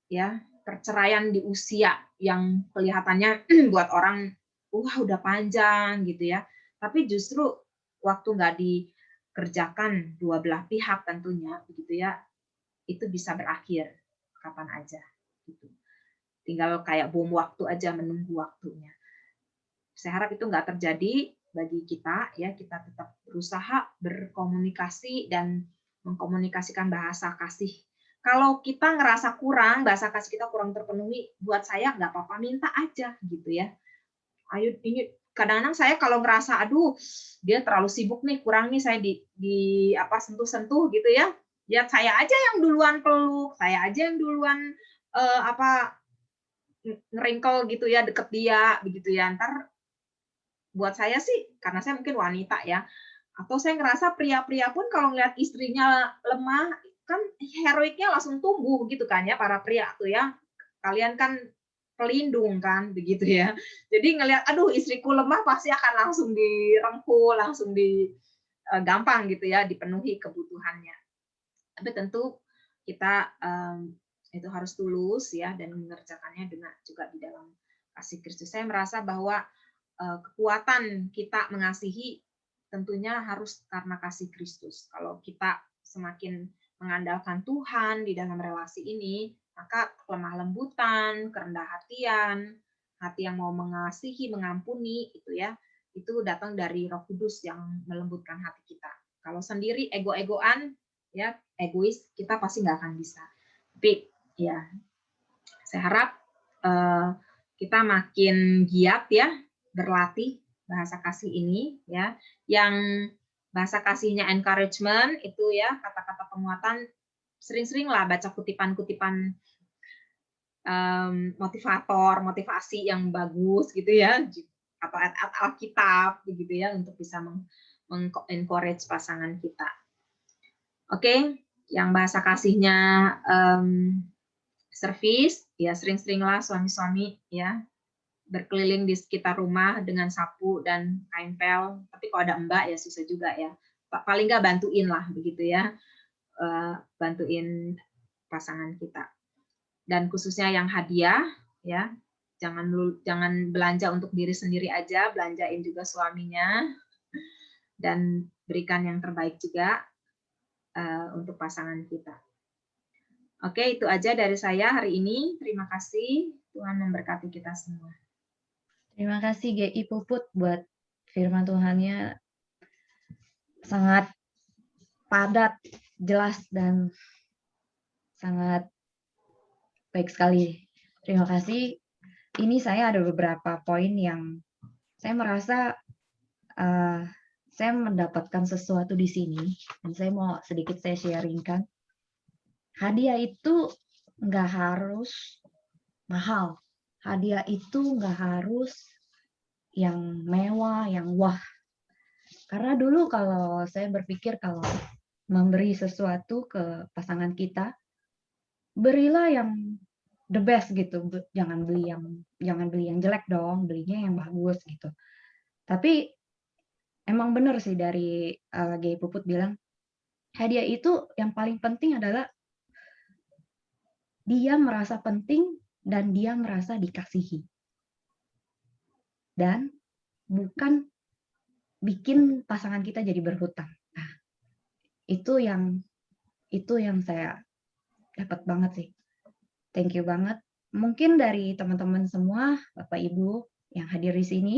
ya perceraian di usia yang kelihatannya buat orang wah udah panjang gitu ya, tapi justru waktu nggak dikerjakan dua belah pihak tentunya begitu ya, itu bisa berakhir kapan aja gitu. Tinggal kayak bom waktu aja, menunggu waktunya. Saya harap itu nggak terjadi bagi kita ya, kita tetap berusaha berkomunikasi dan mengkomunikasikan bahasa kasih. Kalau kita ngerasa kurang, bahasa kasih kita kurang terpenuhi, buat saya nggak apa-apa, minta aja gitu ya. Ayo ini kadang-kadang saya kalau ngerasa aduh dia terlalu sibuk nih, kurang nih saya di sentuh-sentuh gitu ya. Ya saya aja yang duluan peluk, saya aja yang duluan ngeringkel gitu ya, deket dia begitu ya. Ntar buat saya sih karena saya mungkin wanita ya, atau saya ngerasa pria-pria pun kalau ngeliat istrinya lemah kan heroiknya langsung tumbuh gitu kan ya, para pria tuh ya. Kalian kan pelindung kan begitu ya. Jadi ngelihat aduh istriku lemah pasti akan langsung direngkuh, langsung gampang gitu ya dipenuhi kebutuhannya. Tapi tentu kita itu harus tulus ya dan mengerjakannya dengan juga di dalam kasih Kristus. Saya merasa bahwa kekuatan kita mengasihi tentunya harus karena kasih Kristus. Kalau kita semakin mengandalkan Tuhan di dalam relasi ini, maka lemah lembutan, kerendah hatian, hati yang mau mengasihi, mengampuni, itu datang dari Roh Kudus yang melembutkan hati kita. Kalau sendiri ego-egoan, ya egois, kita pasti nggak akan bisa. Tapi ya, saya harap kita makin giat ya berlatih bahasa kasih ini ya, yang bahasa kasihnya encouragement itu ya, kata-kata penguatan, sering-seringlah baca kutipan-kutipan motivator, motivasi yang bagus gitu ya, atau ayat-ayat Alkitab begitu ya, untuk bisa encourage pasangan kita. Oke, yang bahasa kasihnya service ya, sering-seringlah suami-suami ya berkeliling di sekitar rumah dengan sapu dan kain pel. Tapi kalau ada mbak ya susah juga ya. Paling nggak bantuin lah begitu ya, bantuin pasangan kita. Dan khususnya yang hadiah ya, jangan belanja untuk diri sendiri aja, belanjain juga suaminya dan berikan yang terbaik juga untuk pasangan kita. Oke, itu aja dari saya hari ini. Terima kasih. Tuhan memberkati kita semua. Terima kasih GI Puput buat firman Tuhannya sangat padat, jelas, dan sangat baik sekali. Terima kasih. Ini saya ada beberapa poin yang saya merasa saya mendapatkan sesuatu di sini, dan saya mau sedikit saya sharingkan. Hadiah itu nggak harus mahal. Hadiah itu nggak harus yang mewah, yang wah. Karena dulu kalau saya berpikir kalau memberi sesuatu ke pasangan kita, berilah yang the best gitu. Jangan beli yang jelek dong, belinya yang bagus gitu. Tapi emang benar sih dari Gay Puput bilang, hadiah itu yang paling penting adalah dia merasa penting dan dia merasa dikasihi. Dan bukan bikin pasangan kita jadi berhutang. Nah, itu yang saya dapat banget sih. Thank you banget. Mungkin dari teman-teman semua, Bapak Ibu yang hadir di sini,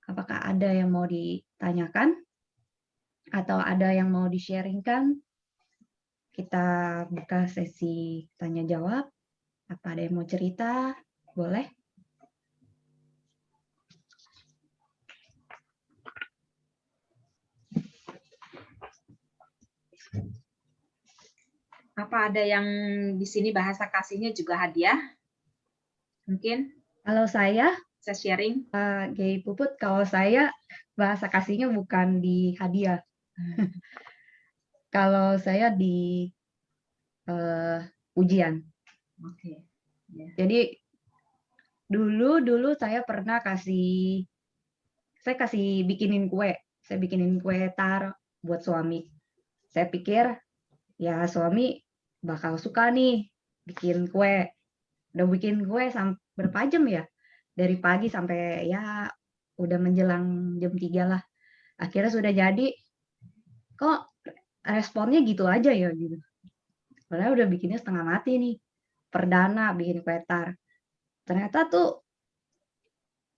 apakah ada yang mau ditanyakan atau ada yang mau di-sharingkan? Kita buka sesi tanya jawab. Apa ada yang mau cerita? Boleh? Apa ada yang di sini bahasa kasihnya juga hadiah? Mungkin? Kalau saya sharing. Gay Puput, kalau saya bahasa kasihnya bukan di hadiah. Kalau saya di ujian. Oke. Yeah. Jadi dulu saya pernah kasih bikinin kue. Saya bikinin kue tar buat suami. Saya pikir ya suami bakal suka nih bikin kue. Udah bikin kue sampai berapa jam ya? Dari pagi sampai ya udah menjelang jam 3 lah. Akhirnya sudah jadi. Kok responnya gitu aja ya gitu. Padahal udah bikinnya setengah mati nih. Perdana bikin kue tar. Ternyata tuh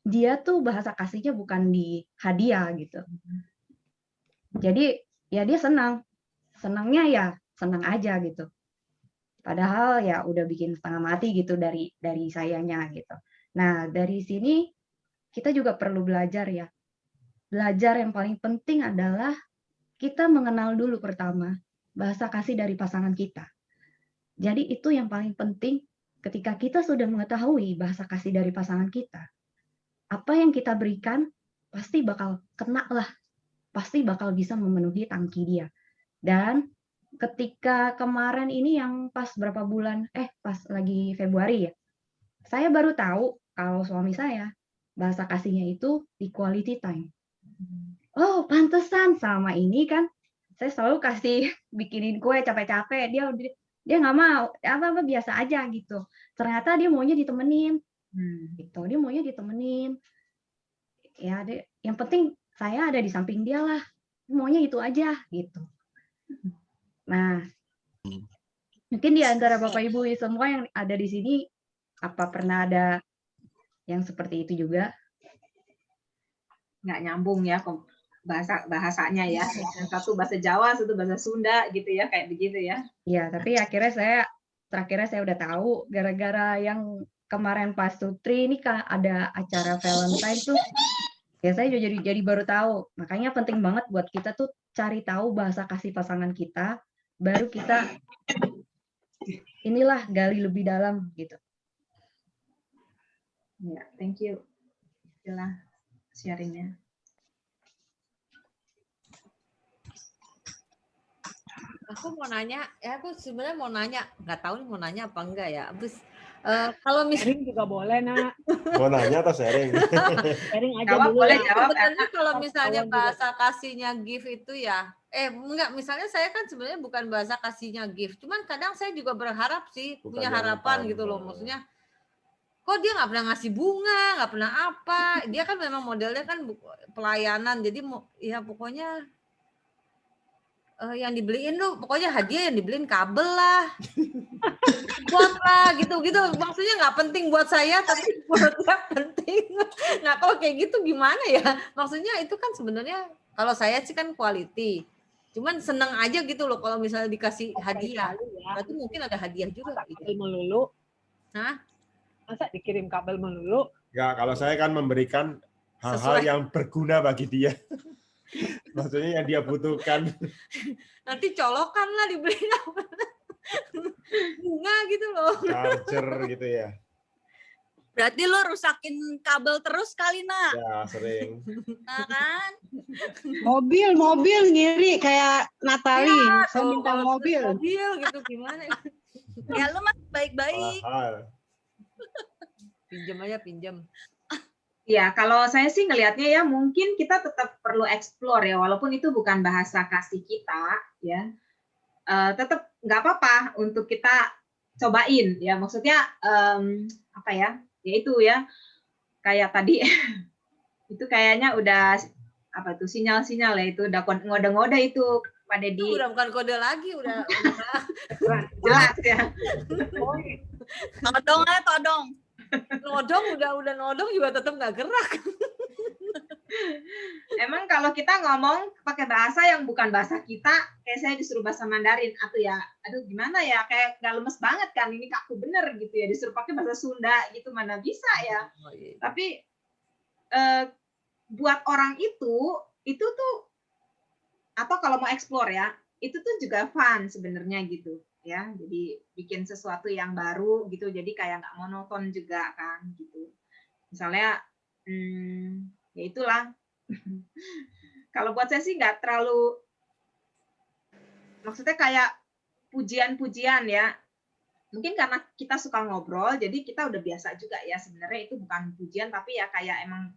dia tuh bahasa kasihnya bukan di hadiah gitu. Jadi ya dia senang. Senangnya ya senang aja gitu. Padahal ya udah bikin setengah mati gitu dari sayanya gitu. Nah, dari sini kita juga perlu belajar ya. Belajar yang paling penting adalah kita mengenal dulu pertama bahasa kasih dari pasangan kita. Jadi itu yang paling penting ketika kita sudah mengetahui bahasa kasih dari pasangan kita. Apa yang kita berikan pasti bakal kena lah. Pasti bakal bisa memenuhi tangki dia. Dan ketika kemarin ini yang pas berapa bulan, pas lagi Februari ya, saya baru tahu kalau suami saya bahasa kasihnya itu di quality time. Oh, pantesan selama ini kan saya selalu kasih bikinin kue capek-capek, dia nggak mau, apa-apa biasa aja gitu. Ternyata dia maunya ditemenin, gitu. Dia maunya ditemenin. Ya, yang penting saya ada di samping dia lah, maunya itu aja gitu. Nah, mungkin di antara Bapak Ibu semua yang ada di sini, apa pernah ada yang seperti itu juga? Nggak nyambung ya bahasanya ya. Yang satu bahasa Jawa, satu bahasa Sunda gitu ya, kayak begitu ya. Iya, tapi terakhirnya saya udah tahu gara-gara yang kemarin pas Sutri ini kan ada acara Valentine tuh. Ya saya jadi baru tahu. Makanya penting banget buat kita tuh cari tahu bahasa kasih pasangan kita, baru kita inilah gali lebih dalam gitu. Ya, thank you. Itulah sharingnya. Aku mau nanya, aku sebenarnya mau nanya, nggak tahu nih mau nanya apa enggak ya. Abis kalau misalnya Sharing juga boleh, Nak. Mau nanya atau sharing? Sharing aja Jawab, dulu. boleh Nak. jawab. sebenarnya kalau misalnya Kawan juga. bahasa kasihnya gift itu ya, enggak, misalnya saya kan sebenarnya bukan bahasa kasihnya gift, cuman kadang saya juga berharap sih, Bukan punya yang harapan utama. gitu loh, maksudnya kok dia nggak pernah ngasih bunga, nggak pernah apa, dia kan memang modelnya kan pelayanan, jadi ya pokoknya yang dibeliin lu, pokoknya hadiah yang dibeliin kabel lah, buat lah gitu-gitu, maksudnya nggak penting buat saya, tapi buat dia penting. Nah kalau kayak gitu gimana ya? Maksudnya itu kan sebenarnya kalau saya sih kan quality, cuman seneng aja gitu loh kalau misalnya dikasih hadiah. Ya. Berarti mungkin ada hadiah juga. Masa kabel melulu? Hah? Masa dikirim kabel melulu? Ya, kalau saya kan memberikan hal-hal Sesuai. yang berguna bagi dia. Maksudnya yang dia butuhkan. Nanti colokan lah dibeliin apa? Bunga gitu loh. Charger gitu ya. Berarti lo rusakin kabel terus kali, Nak. Ya, sering. Nah, kan? Mobil ngiri kayak Natali. Ya, Saya minta mobil. Mobil gitu gimana? Ya lo masih baik-baik. Pinjam aja, pinjam. Ya, kalau saya sih ngelihatnya ya mungkin kita tetap perlu explore ya, walaupun itu bukan bahasa kasih kita ya, tetap nggak apa-apa untuk kita cobain ya. Maksudnya apa ya? Ya itu ya, kayak tadi itu kayaknya udah apa tuh sinyal-sinyal ya, itu udah ngode-ngode itu Pak Dedi. Udah bukan kode lagi, udah jelas ya. Todong aja, todong. Nodong udah nodong juga tetap nggak gerak. Emang kalau kita ngomong pakai bahasa yang bukan bahasa kita, kayak saya disuruh bahasa Mandarin, atau ya, aduh gimana ya, kayak nggak lemes banget kan, ini kaku bener gitu ya, disuruh pakai bahasa Sunda gitu, mana bisa ya. Tapi buat orang itu tuh, atau kalau mau explore ya, itu tuh juga fun sebenarnya gitu ya, jadi bikin sesuatu yang baru gitu, jadi kayak nggak monoton juga kan gitu. Misalnya ya itulah. Kalau buat saya sih nggak terlalu, maksudnya kayak pujian-pujian ya, mungkin karena kita suka ngobrol jadi kita udah biasa juga ya, sebenarnya itu bukan pujian tapi ya kayak emang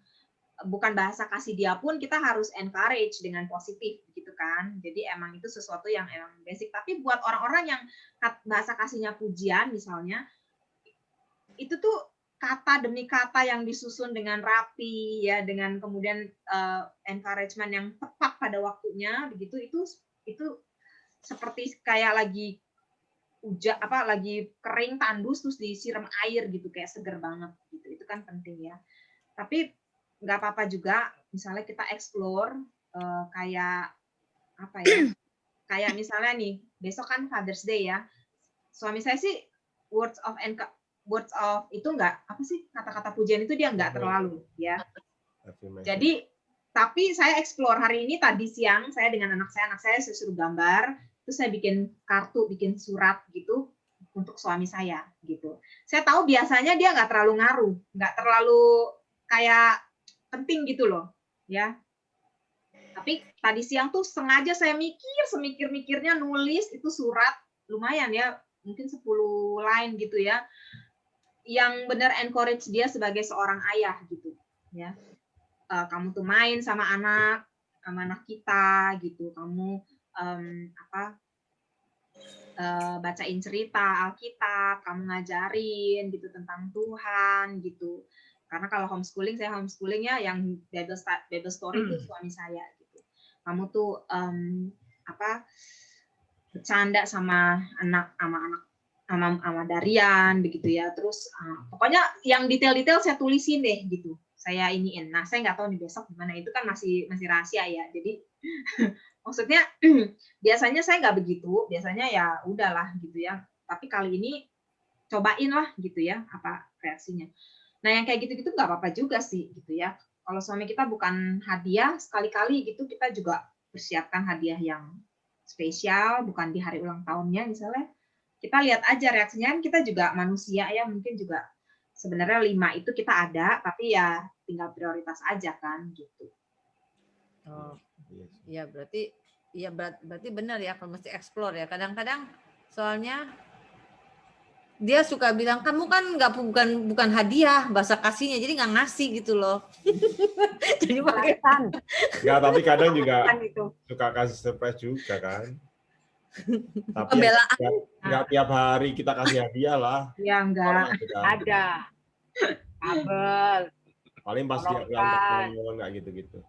bukan bahasa kasih dia pun kita harus encourage dengan positif gitu kan. Jadi emang itu sesuatu yang emang basic. Tapi buat orang-orang yang bahasa kasihnya pujian misalnya, itu tuh kata demi kata yang disusun dengan rapi ya, dengan kemudian encouragement yang tepat pada waktunya begitu, itu seperti kayak lagi lagi kering tandus terus disiram air gitu, kayak seger banget gitu. Itu kan penting ya. Tapi nggak apa-apa juga misalnya kita explore kayak apa ya, kayak misalnya nih besok kan Father's Day ya, suami saya sih words of itu nggak, apa sih kata-kata pujian itu dia nggak terlalu ya. Jadi tapi saya explore hari ini, tadi siang saya dengan anak saya suruh gambar, terus saya bikin kartu, bikin surat gitu untuk suami saya gitu. Saya tahu biasanya dia nggak terlalu ngaruh, nggak terlalu kayak penting gitu loh ya. Tapi tadi siang tuh sengaja saya semikir-mikirnya nulis itu surat lumayan ya, mungkin 10 line gitu ya, yang benar encourage dia sebagai seorang ayah gitu ya. Kamu tuh main sama anak kita gitu, kamu bacain cerita Alkitab, kamu ngajarin gitu tentang Tuhan gitu. Karena kalau homeschooling, saya homeschoolingnya yang Bible story itu suami saya gitu. Kamu tuh bercanda sama anak Darian begitu ya. Terus pokoknya yang detail-detail saya tulisin deh gitu. Saya iniin. Nah, saya nggak tahu nih besok gimana, itu kan masih rahasia ya. Jadi maksudnya biasanya saya nggak begitu. Biasanya ya udahlah gitu ya. Tapi kali ini cobain lah gitu ya apa reaksinya. Nah, yang kayak gitu-gitu nggak apa-apa juga sih gitu ya. Kalau suami kita bukan hadiah, sekali-kali gitu kita juga persiapkan hadiah yang spesial, bukan di hari ulang tahunnya misalnya. Kita lihat aja reaksinya, kan kita juga manusia ya, mungkin juga sebenarnya 5 itu kita ada, tapi ya tinggal prioritas aja kan gitu. Oh, iya berarti benar ya, kalau mesti explore ya. Kadang-kadang soalnya dia suka bilang kamu kan bukan hadiah bahasa kasihnya, jadi nggak ngasih gitu loh. Jadi Alasan. Enggak, tapi kadang juga suka kasih surprise juga kan. Tapi enggak tiap hari kita kasih hadiah lah. Ya enggak. Ada. Kabel. Paling pas dia ulang tahun enggak gitu-gitu.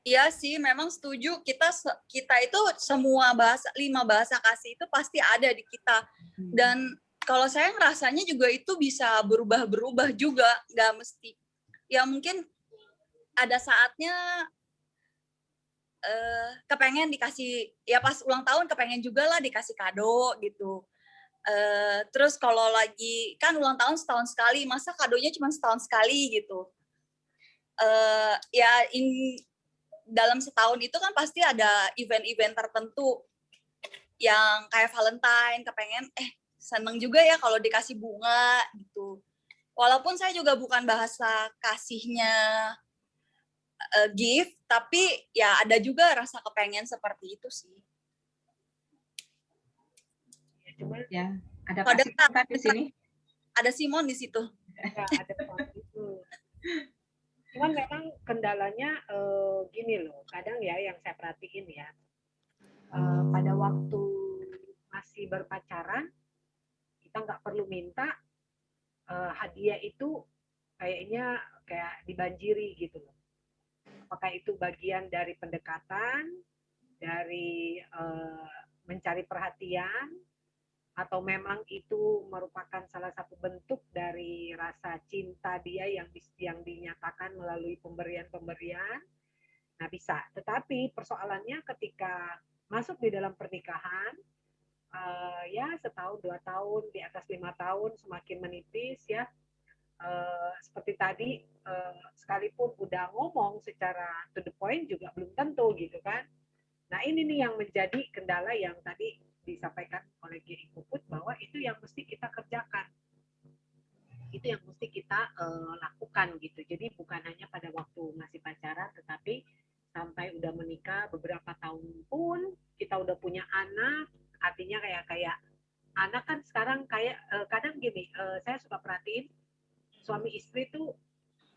Iya sih, memang setuju. Kita itu semua 5 bahasa kasih itu pasti ada di kita. Dan kalau saya ngerasanya juga itu bisa berubah-berubah juga, nggak mesti. Ya mungkin ada saatnya kepengen dikasih, ya pas ulang tahun kepengen juga lah dikasih kado gitu. Terus kalau lagi, kan ulang tahun setahun sekali, masa kadonya cuma setahun sekali gitu. Ya dalam setahun itu kan pasti ada event-event tertentu yang kayak Valentine, kepengen seneng juga ya kalau dikasih bunga gitu. Walaupun saya juga bukan bahasa kasihnya gift, tapi ya ada juga rasa kepengen seperti itu sih. Ya, ada Pak Simon di sini. Ada Simon di situ. Ya, ada itu. Cuman memang kendalanya gini loh, kadang ya yang saya perhatiin ya, pada waktu masih berpacaran, kita nggak perlu minta hadiah itu kayaknya kayak dibanjiri gitu loh. Apakah itu bagian dari pendekatan, dari mencari perhatian, atau memang itu merupakan salah satu bentuk dari rasa cinta dia yang dinyatakan melalui pemberian-pemberian. Nah, bisa. Tetapi persoalannya ketika masuk di dalam pernikahan, ya setahun, 2 tahun, di atas 5 tahun semakin menipis ya. Seperti tadi, sekalipun udah ngomong secara to the point juga belum tentu gitu kan. Nah, ini nih yang menjadi kendala yang tadi disampaikan oleh Giri Puput, bahwa itu yang mesti kita kerjakan. Itu yang mesti kita lakukan gitu. Jadi bukan hanya pada waktu masih pacaran, tetapi sampai udah menikah beberapa tahun pun kita udah punya anak. Artinya kayak anak kan sekarang kayak kadang gini, saya suka perhatiin suami istri tuh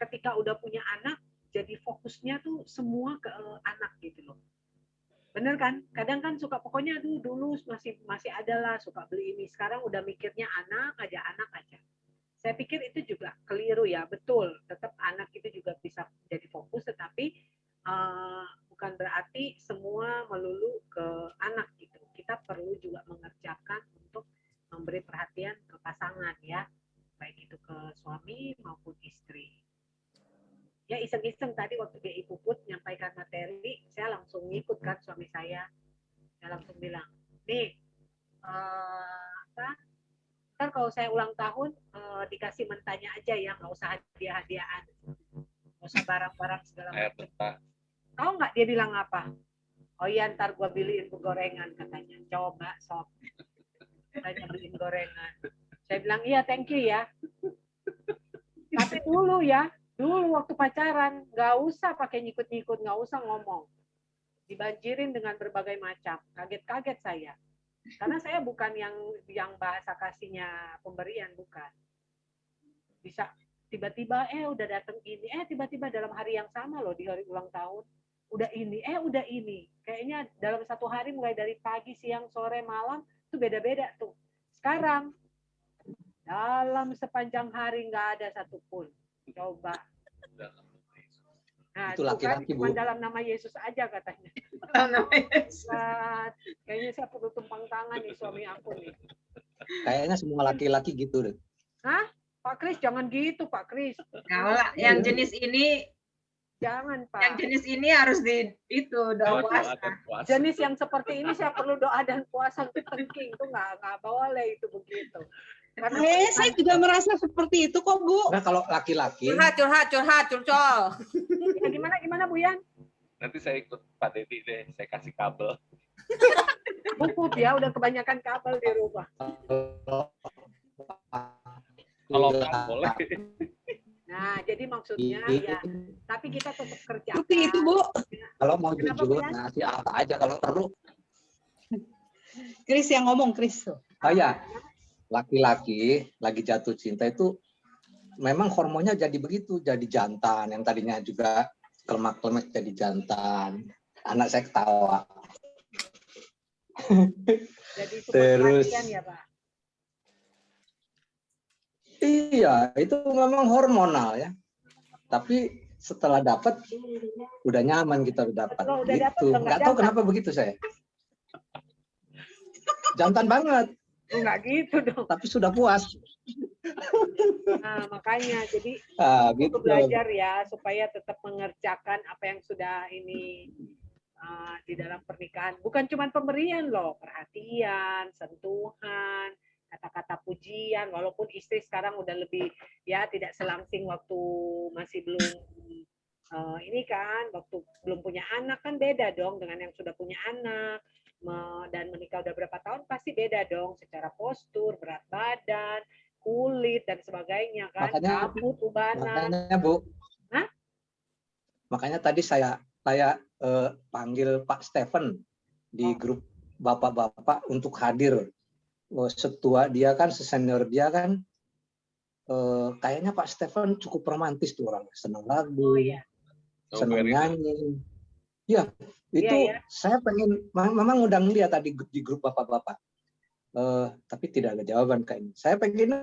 ketika udah punya anak jadi fokusnya tuh semua ke anak gitu loh. Bener kan? Kadang kan suka pokoknya dulu masih ada lah suka beli ini. Sekarang udah mikirnya anak aja. Saya pikir itu juga keliru ya. Betul, tetap anak itu juga bisa jadi fokus, tetapi bukan berarti semua melulu ke anak gitu. Kita perlu juga mengerjakan untuk memberi perhatian ke pasangan ya. Baik itu ke suami maupun istri. Ya iseng-iseng tadi waktu dia Puput menyampaikan materi, saya langsung ngikut kan suami saya langsung bilang, nih ntar kalau saya ulang tahun dikasih mentanya aja ya, nggak usah hadiah-hadiahan, nggak usah barang-barang segala macam. Tahu nggak dia bilang apa? Oh iya, ntar gua beliin gorengan katanya. Coba sob, katanya beliin gorengan. Saya bilang iya, thank you ya. Tapi dulu waktu pacaran, nggak usah pakai nyikut-nyikut, nggak usah ngomong. Dibanjirin dengan berbagai macam. Kaget-kaget saya. Karena saya bukan yang bahasa kasihnya pemberian, bukan. Bisa tiba-tiba, udah datang ini, tiba-tiba dalam hari yang sama loh, di hari ulang tahun. Udah ini. Kayaknya dalam satu hari mulai dari pagi, siang, sore, malam, itu beda-beda tuh. Sekarang, dalam sepanjang hari nggak ada satupun. Coba. Nah, Itu laki-laki, cuma Bu. dalam nama Yesus aja katanya. Kayaknya saya perlu tumpang tangan nih suami aku nih. Kayaknya semua laki-laki gitu deh. Hah? Pak Kris, jangan gitu Pak Kris. Kalau yang jenis ini, jangan Pak. yang jenis ini harus di itu doa puasa. Jenis yang seperti ini saya perlu doa dan puasa penting itu nggak boleh itu begitu. Karena saya juga merasa seperti itu kok Bu. Nah kalau laki-laki, Curhat, curcol. Ya, gimana Bu Yan? Nanti saya ikut Pak Dedi deh, saya kasih kabel. Puput ya, udah kebanyakan kabel di rumah. Kalau boleh. Nah, jadi maksudnya ya, tapi kita tetap kerja. Seperti itu Bu. kalau mau jujur ngasih apa aja kalau perlu. Kris yang ngomong, Kris. Oh ya, laki-laki lagi jatuh cinta itu memang hormonnya jadi begitu, jadi jantan. Yang tadinya juga kelemak-kelemek jadi jantan. Anak saya ketawa. Jadi Terus ya, Pak? Iya, itu memang hormonal ya. Tapi setelah dapat udah nyaman kita udah dapat gitu. Nggak tahu kenapa begitu saya. Jantan banget. Enggak gitu dong. Tapi sudah puas. Nah, makanya jadi gitu. belajar ya supaya tetap mengerjakan apa yang sudah ini di dalam pernikahan. Bukan cuma pemberian loh, perhatian, sentuhan, kata-kata pujian. Walaupun istri sekarang udah lebih ya tidak selangsing waktu masih belum ini kan, waktu belum punya anak kan beda dong dengan yang sudah punya anak. Dan menikah udah berapa tahun pasti beda dong secara postur, berat badan, kulit dan sebagainya kan. Makanya, rambut, ubanan. Makanya Bu, Hah? makanya tadi saya panggil Pak Stephen di grup bapak-bapak untuk hadir. Setua dia kan, sesenior dia kan, kayaknya Pak Stephen cukup romantis tuh orang, senang lagu, senang nyanyi. Ya, itu saya pengen, memang undang dia tadi di grup bapak-bapak, tapi tidak ada jawaban kayaknya. Saya pengen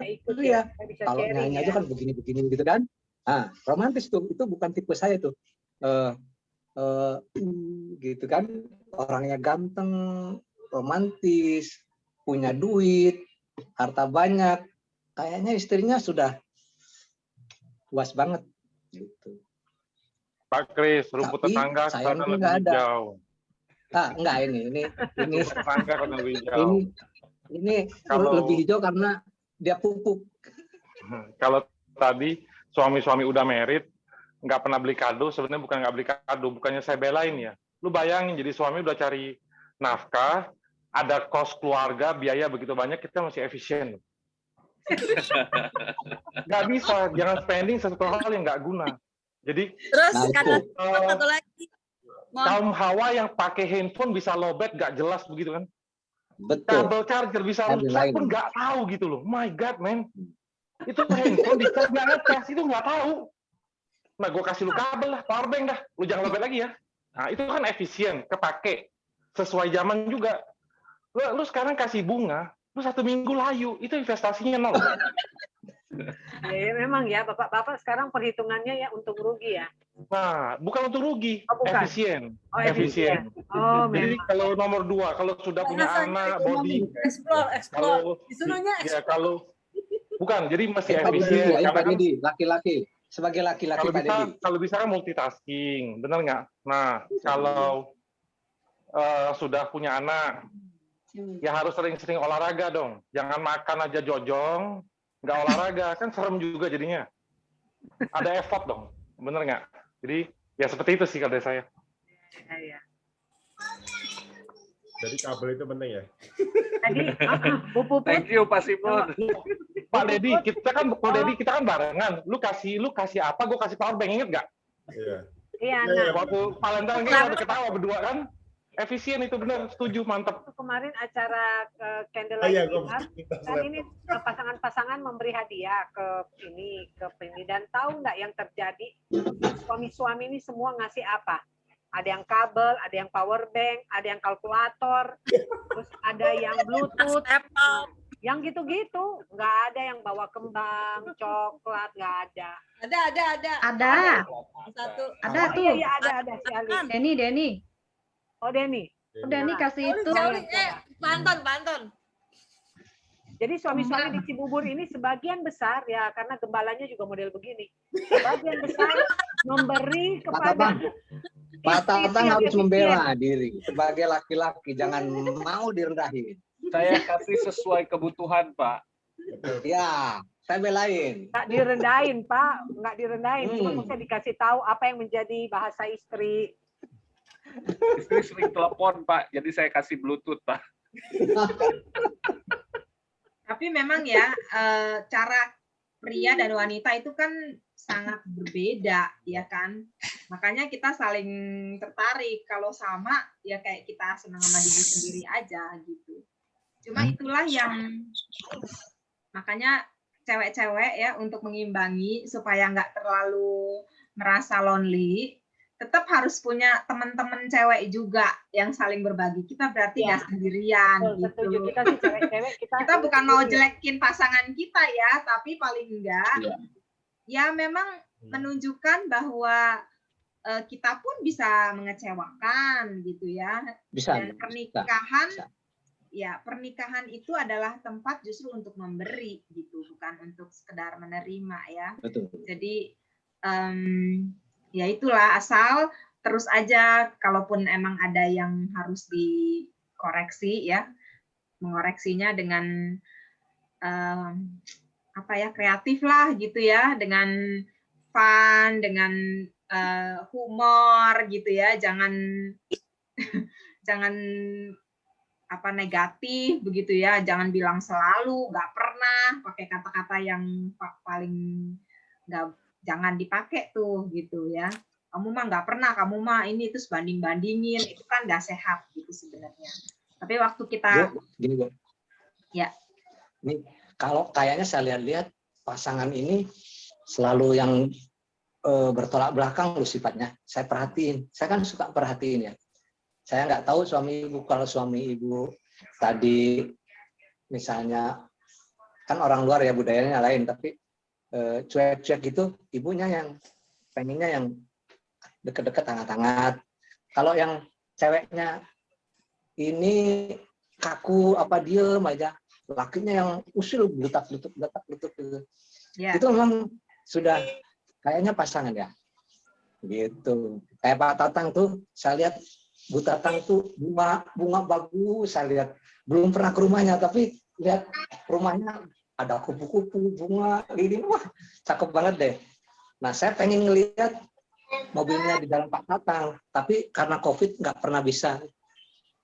itu ya, kalau nyanyi aja kan begini-begini gitu kan. Ah, romantis tuh, itu bukan tipe saya tuh. Gitu kan, orangnya ganteng, romantis, punya duit, harta banyak. Kayaknya istrinya sudah puas banget gitu. Pak Kris, rumput tetangga sayangnya lebih nggak ada. hijau. Enggak ini Tetangga kan lebih hijau. ini Kalau- lebih hijau karena dia pupuk. Kalau tadi suami-suami udah married, nggak pernah beli kado, sebenarnya bukan nggak beli kado, bukannya saya belain ya. Lu bayangin, jadi suami udah cari nafkah, ada kos keluarga, biaya begitu banyak, kita masih efisien. Nggak bisa, jangan spending sesuatu hal yang nggak guna. Jadi, Terus satu lagi. kaum hawa yang pakai handphone bisa lowbat, nggak jelas begitu kan? Betul. Kabel charger bisa rusak pun nggak tahu gitu loh. My God, man. Itu handphone di charge nggak ngecas, itu nggak tahu. Nah, gue kasih lu kabel lah, power bank dah. Lu jangan lowbat lagi ya. Nah, itu kan efisien, kepake. Sesuai zaman juga. Lu sekarang kasih bunga, lu 1 minggu layu, itu investasinya nol. Ya, memang ya, bapak-bapak sekarang perhitungannya ya untung rugi ya. Nah, bukan untuk rugi, bukan. efisien. Oh, efisien. Oh, Jadi memang. kalau nomor 2, kalau sudah punya anak, body, Explore. kalau Disuruhnya ya kalau bukan, jadi masih Pak Dedi, efisien. Pak Karena kan Dedi, laki-laki. Sebagai laki-laki Pak Dedi. kalau bisa kan multitasking, benar nggak? Nah, kalau sudah punya anak, ya harus sering-sering olahraga dong. Jangan makan aja jojong, nggak olahraga, kan serem juga jadinya. Ada effort dong, bener nggak? Jadi ya seperti itu sih kalau dari saya. Ya. Jadi kabel itu penting ya. Thank you Pak Simon. Pak Dedi, kita kan barengan. Lu kasih apa? Gue kasih power bank, inget nggak? Iya. Iya, Waktu Valentine kita udah ketawa berdua kan? Efisien itu benar, setuju, mantap. Kemarin acara candlelight Iya, dinner, kan ini pasangan-pasangan memberi hadiah ke ini dan tahu nggak yang terjadi? Suami-suami ini semua ngasih apa? Ada yang kabel, ada yang power bank, ada yang kalkulator, terus ada yang Bluetooth. Yang gitu-gitu, nggak ada yang bawa kembang, coklat, nggak ada. Ada. Satu. Ada Oh, tuh. iya, ada si Ali. Denny. Oh, Denny. Denny kasih itu. Pantun. Jadi suami-suami di Cibubur ini sebagian besar ya, karena gembalanya juga model begini. Sebagian besar memberi kepada Pak Tatang yang harus efisien. membela diri sebagai laki-laki, jangan mau direndahin. Saya kasih sesuai kebutuhan, Pak. Ya, saya belain. Nggak direndahin, Pak. Nggak direndahin. Cuma saya dikasih tahu apa yang menjadi bahasa istri. Istri sering telepon, Pak. Jadi saya kasih Bluetooth, Pak. Tapi memang ya, cara pria dan wanita itu kan sangat berbeda, ya kan? Makanya kita saling tertarik. Kalau sama, ya kayak kita senang sama diri sendiri aja, gitu. Cuma itulah yang, makanya cewek-cewek ya, untuk mengimbangi supaya nggak terlalu merasa lonely, tetap harus punya teman-teman cewek juga yang saling berbagi. Kita berarti nggak sendirian. Gitu. Kita sih cewek-cewek, kita bukan mau jelekin pasangan kita ya, tapi paling enggak ya memang menunjukkan bahwa kita pun bisa mengecewakan gitu ya. Dan pernikahan ya, pernikahan itu adalah tempat justru untuk memberi gitu, bukan untuk sekedar menerima ya. Betul. Jadi ya itulah, asal terus aja, kalaupun emang ada yang harus dikoreksi ya, mengoreksinya dengan apa ya, kreatif lah gitu ya, dengan fun, dengan humor gitu ya, jangan jangan apa negatif begitu ya, jangan bilang selalu, nggak pernah, pakai kata-kata yang paling nggak, jangan dipakai tuh gitu ya. Kamu mah nggak pernah, kamu mah ini, terus banding-bandingin, itu kan nggak sehat gitu sebenarnya. Tapi waktu kita gini, Bu. Ya. Nih, kalau kayaknya saya lihat-lihat pasangan ini selalu yang bertolak belakang loh sifatnya. Saya perhatiin, saya kan suka perhatiin ya. Saya nggak tahu suami ibu, kalau suami ibu tadi misalnya, kan orang luar ya budayanya lain, tapi cuek-cuek gitu, ibunya yang pengennya yang deket-deket, hangat-hangat. Kalau yang ceweknya ini kaku, apa diem aja, lakinya yang usil, geletak-geletuk gitu. Yeah. Itu memang sudah kayaknya pasangan ya. Gitu. Kayak Pak Tatang tuh, saya lihat Bu Tatang tuh bunga bagus, saya lihat. Belum pernah ke rumahnya, tapi lihat rumahnya ada kupu-kupu, bunga, lilin, wah cakep banget deh. Nah, saya pengen ngelihat mobilnya di dalam Pak Tatang, tapi karena COVID nggak pernah bisa.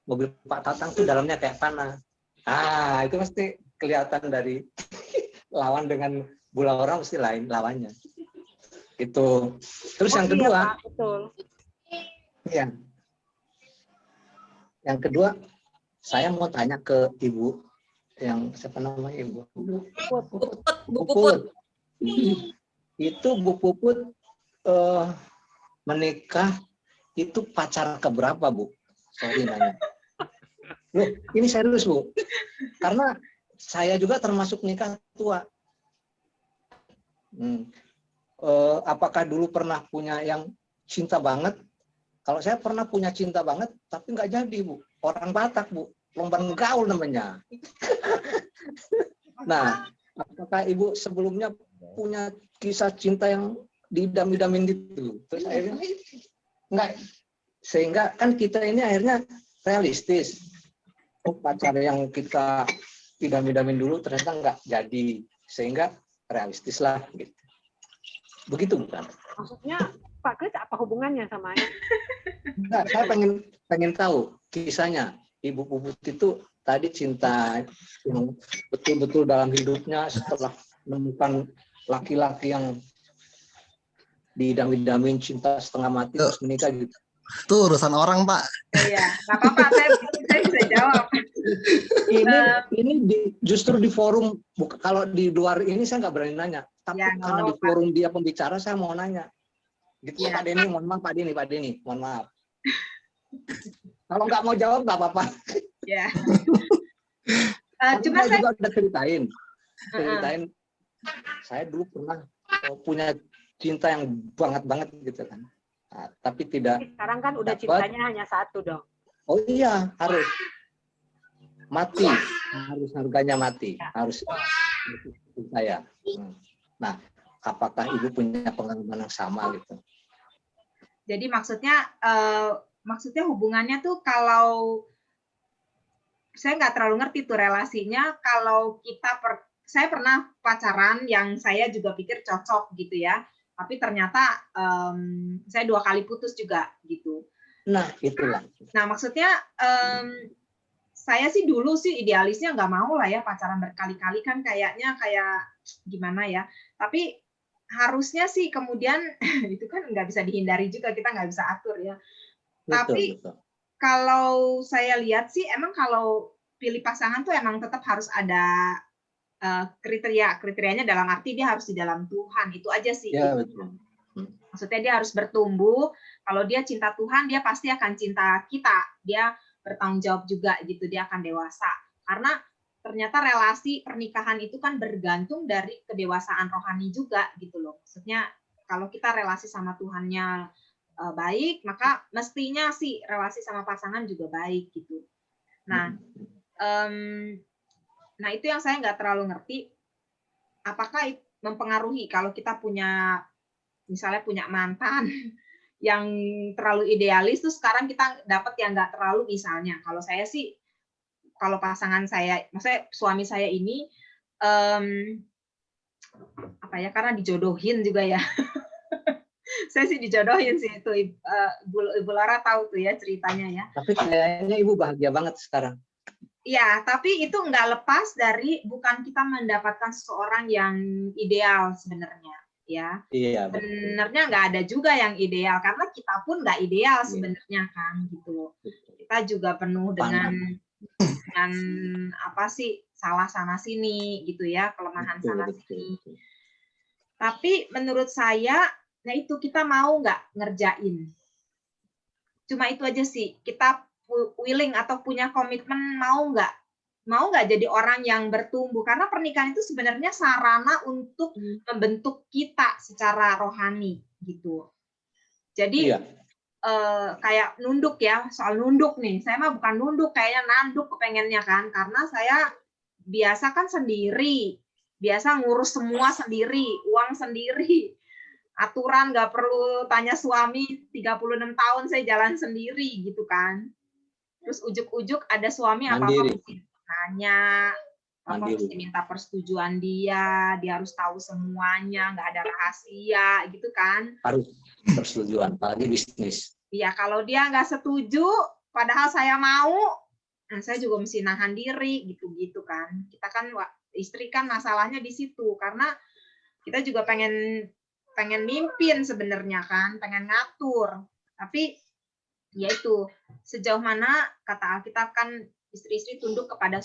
Mobil Pak Tatang tuh dalamnya kayak mana. Ah, itu mesti kelihatan dari lawan dengan bola orang, mesti lain lawannya. Itu. Terus yang kedua, iya, Pak, betul. Ya. Yang kedua, saya mau tanya ke Ibu yang siapa namanya Ibu? Bu Puput. Itu Bu Puput menikah itu pacar keberapa, Bu? Sorry nanya. Loh, ini serius, Bu. Karena saya juga termasuk nikah tua. Apakah dulu pernah punya yang cinta banget? Kalau saya pernah punya cinta banget, tapi nggak jadi, Bu. Orang Batak, Bu. Lomban gaul namanya. Nah, apakah Ibu sebelumnya punya kisah cinta yang didam-damin gitu? Terus akhirnya nggak. Sehingga kan kita ini akhirnya realistis. Pacar yang kita idam-idamin dulu ternyata nggak jadi. Sehingga realistis lah. Gitu. Begitu, bukan? Maksudnya Pak Kris apa hubungannya sama ini? Enggak, saya pengen tahu kisahnya. Ibu Puput itu tadi cinta yang betul-betul dalam hidupnya setelah menemukan laki-laki yang diidam-idamin cinta setengah mati terus menikah gitu. Itu urusan orang, Pak. Iya, nggak apa-apa, saya bisa jawab. Ini justru di forum, kalau di luar ini saya nggak berani nanya. Tapi ya, karena di forum dia pembicara, saya mau nanya. Gitu ya, Pak Denny, mohon maaf Pak Denny, mohon maaf. Kalau nggak mau jawab nggak apa-apa. Ya. Cuma saya juga udah ceritain, saya dulu pernah punya cinta yang banget gitu kan. Nah, tapi tidak. Sekarang kan udah cintanya hanya satu dong. Oh iya, harus mati, harus harganya mati, harus saya. Nah, apakah ibu punya pengalaman yang sama gitu? Jadi maksudnya hubungannya tuh kalau saya nggak terlalu ngerti tuh relasinya. Kalau saya pernah pacaran yang saya juga pikir cocok gitu ya, tapi ternyata saya 2 kali putus juga gitu. Nah itulah. Nah maksudnya saya sih dulu sih idealisnya nggak mau lah ya pacaran berkali-kali, kan kayaknya kayak gimana ya. Tapi harusnya sih kemudian itu kan nggak bisa dihindari juga, kita nggak bisa atur ya. Tapi kalau saya lihat sih emang kalau pilih pasangan tuh emang tetap harus ada kriterianya, dalam arti dia harus di dalam Tuhan, itu aja sih. Ya, betul. Maksudnya dia harus bertumbuh. Kalau dia cinta Tuhan, dia pasti akan cinta kita. Dia bertanggung jawab juga gitu, dia akan dewasa. Karena ternyata relasi pernikahan itu kan bergantung dari kedewasaan rohani juga gitu loh. Maksudnya kalau kita relasi sama Tuhannya baik, maka mestinya sih relasi sama pasangan juga baik gitu. Nah, nah itu yang saya nggak terlalu ngerti. Apakah mempengaruhi kalau kita misalnya punya mantan yang terlalu idealis, terus sekarang kita dapat yang nggak terlalu misalnya. Kalau saya sih, kalau pasangan saya, maksudnya suami saya ini, karena dijodohin juga ya. Saya sih dijodohin sih itu, Ibu Lara tahu tuh ya ceritanya ya. Tapi kayaknya ibu bahagia banget sekarang. Ya, tapi itu nggak lepas dari bukan kita mendapatkan seseorang yang ideal sebenarnya, ya. Iya. Sebenarnya nggak ada juga yang ideal karena kita pun nggak ideal sebenarnya kan, gitu. Kita juga penuh dengan apa sih, salah sana sini gitu ya, kelemahan sana sini. Tapi menurut saya, nah itu kita mau nggak ngerjain. Cuma itu aja sih, kita willing atau punya komitmen, mau nggak jadi orang yang bertumbuh, karena pernikahan itu sebenarnya sarana untuk membentuk kita secara rohani gitu. Jadi kayak nunduk ya, soal nunduk nih, saya mah bukan nunduk, kayaknya nanduk kepengennya kan, karena saya biasa kan sendiri, biasa ngurus semua sendiri, uang sendiri, aturan nggak perlu tanya suami, 36 tahun saya jalan sendiri gitu kan. Terus ujuk-ujuk ada suami apa-apa mesti nanya, apa mesti minta persetujuan dia harus tahu semuanya, nggak ada rahasia gitu kan. Harus persetujuan, apalagi bisnis. Iya, kalau dia nggak setuju, padahal saya mau, nah saya juga mesti nahan diri gitu-gitu kan. Kita kan istri kan masalahnya di situ, karena kita juga pengen mimpin sebenarnya kan, pengen ngatur, tapi yaitu sejauh mana kata Alkitab kan istri-istri tunduk kepada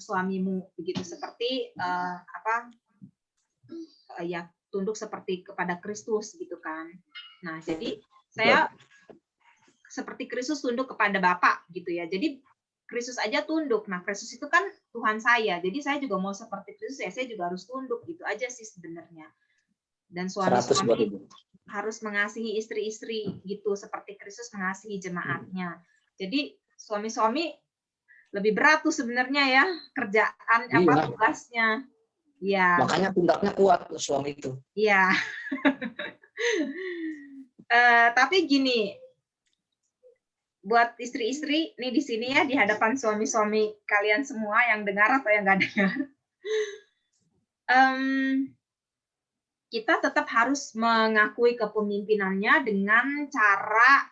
suamimu begitu, seperti tunduk seperti kepada Kristus gitu kan. Nah, jadi saya seperti Kristus tunduk kepada Bapa gitu ya. Jadi Kristus aja tunduk. Nah, Kristus itu kan Tuhan saya. Jadi saya juga mau seperti Kristus ya, saya juga harus tunduk gitu aja sih sebenarnya. Dan suami-suami harus mengasihi istri-istri gitu, seperti Kristus mengasihi jemaatnya. Jadi suami-suami lebih berat tuh sebenarnya ya kerjaan tugasnya. Ya. Makanya pundaknya kuat suami itu. Iya. Tapi gini, buat istri-istri nih di sini ya, di hadapan suami-suami kalian semua yang dengar atau yang nggak dengar, kita tetap harus mengakui kepemimpinannya dengan cara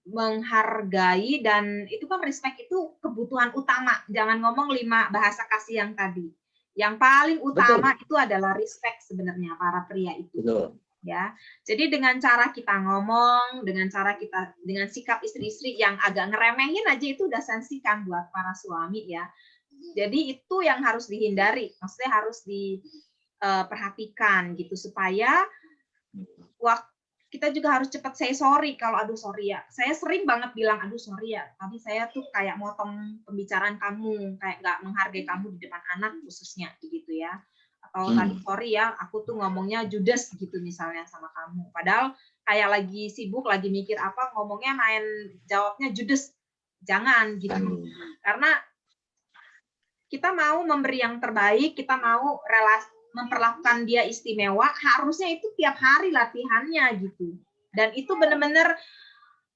menghargai, dan itu kan respect itu kebutuhan utama. Jangan ngomong 5 bahasa kasih yang tadi. Yang paling utama itu adalah respect sebenarnya para pria itu. Betul. Ya. Jadi dengan cara kita ngomong, dengan sikap istri-istri yang agak ngeremehin aja itu udah sensi kan buat para suami ya. Jadi itu yang harus dihindari. Maksudnya harus perhatikan gitu, supaya kita juga harus cepat say sorry kalau aduh sorry ya. Saya sering banget bilang aduh sorry ya. Tadi saya tuh kayak motong pembicaraan kamu, kayak nggak menghargai kamu di depan anak khususnya gitu ya. Atau tadi sorry ya, aku tuh ngomongnya judes gitu misalnya sama kamu. Padahal kayak lagi sibuk, lagi mikir apa, ngomongnya main jawabnya judes. Jangan gitu. Karena kita mau memberi yang terbaik, kita mau memperlakukan dia istimewa, harusnya itu tiap hari latihannya gitu. Dan itu benar-benar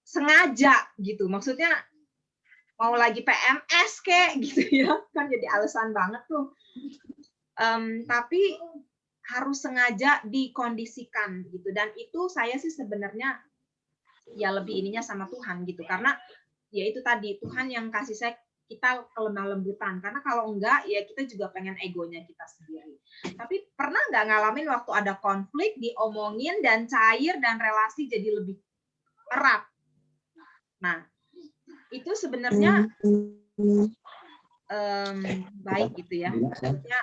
sengaja gitu. Maksudnya mau lagi PMS kek gitu ya, kan jadi alasan banget tuh. Tapi harus sengaja dikondisikan gitu. Dan itu saya sih sebenarnya ya lebih ininya sama Tuhan gitu. Karena ya itu tadi, Tuhan yang kasih saya kita kelemah lembutan, karena kalau enggak ya kita juga pengen egonya kita sendiri. Tapi pernah nggak ngalamin waktu ada konflik diomongin dan cair dan relasi jadi lebih erat? Nah itu sebenarnya baik gitu ya, maksudnya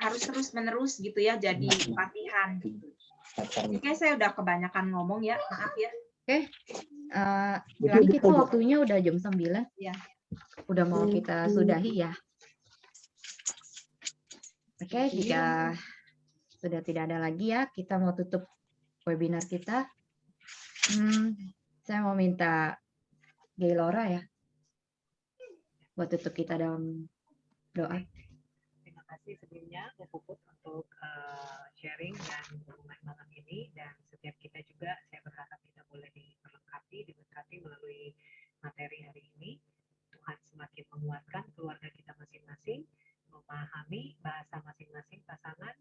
harus terus menerus gitu ya, jadi latihan gitu. Oke, saya udah kebanyakan ngomong ya, maaf ya. Oke. Tadi kita waktunya udah jam 9. Ya. Udah mau kita sudahi ya. Oke, jika sudah tidak ada lagi ya, kita mau tutup webinar kita. Saya mau minta Gaylora ya, buat tutup kita dalam doa. Terima kasih sebelumnya Bu Puput untuk sharing dan dukungan malam ini, dan setiap kita juga saya berharap kita boleh diberkati melalui materi hari ini. Tuhan semakin menguatkan keluarga kita masing-masing, memahami bahasa masing-masing pasangan,